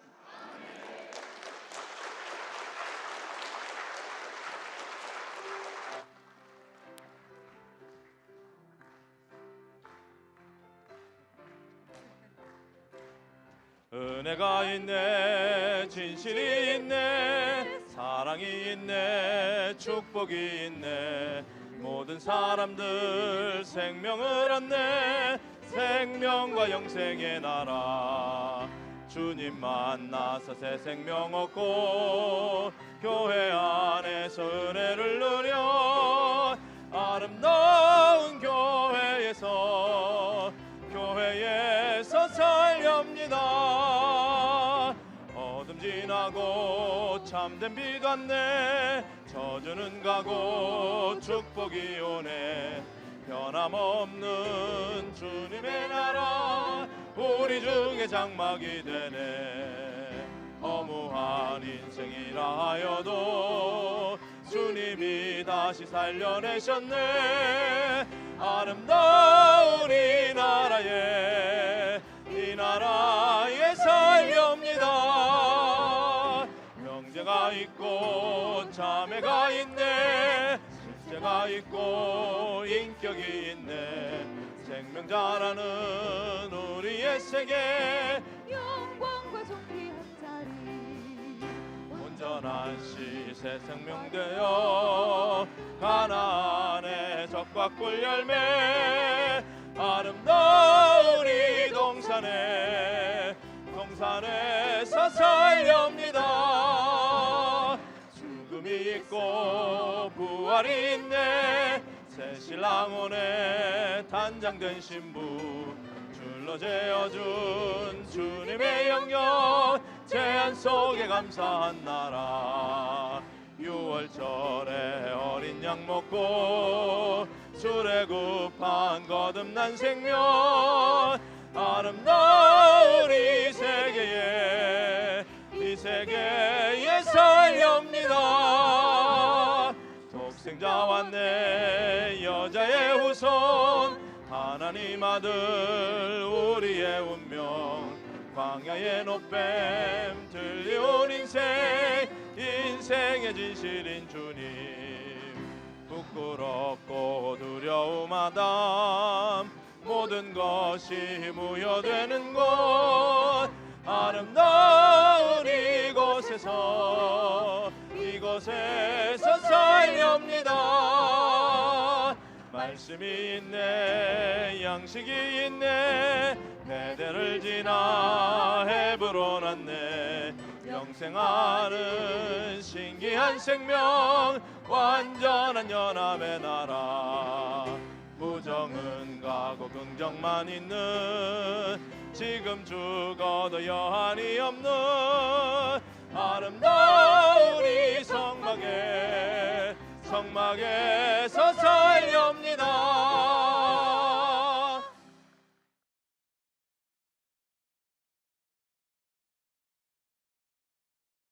은혜가 있네, 진실이 있네, 사랑이 있네, 축복이 있네. 모든 사람들 생명을 얻네, 생명과 영생의 나라. 주님 만나서 새 생명 얻고 교회 안에서 은혜를 누려 아름다운 교회에서 살렵니다. 어둠 지나고 참된 빛 왔네, 저주는 가고 축복이 오네. 변함없는 주님의 나라 우리 중에 장막이 되네. 허무한 인생이라 하여도 주님이 다시 살려내셨네. 아름다운 이 나라에 살렵니다. 형제가 있고 자매가 있네, 실제가 있고 인격이 있네. 생명 잘하는 우리의 세계, 영광과 존귀한 자리. 온전한 시 새 생명 되어 가나안의 적과 꿀 열매. 아름다운 이 동산에서 살렵니다. 죽음이 있고 부활이 있네, 새 신랑 오네, 단장된 신부. 줄로 재어준 주님의 영역, 제한 속에 감사한 나라. 6월절에 어린 양 먹고 출애굽한 거듭난 생명. 아름다운 이 세계에 살렵니다. 독생자 왔네, 여자의 후손, 하나님 아들 우리의 운명. 광야의 노뱀 들려온 인생의 진실인 주님. 부끄럽고 두려움하담 모든 것이 무효되는 곳. 아름다운 이곳에서 살렵니다. 말씀이 있네, 양식이 있네, 베델을 지나 헤브론 왔네. 영생하는 신기한 생명, 완전한 연합의 나라. 부정은 가고 긍정만 있는, 지금 죽어도 여한이 없는 아름다운 이 성막에서 살렵니다.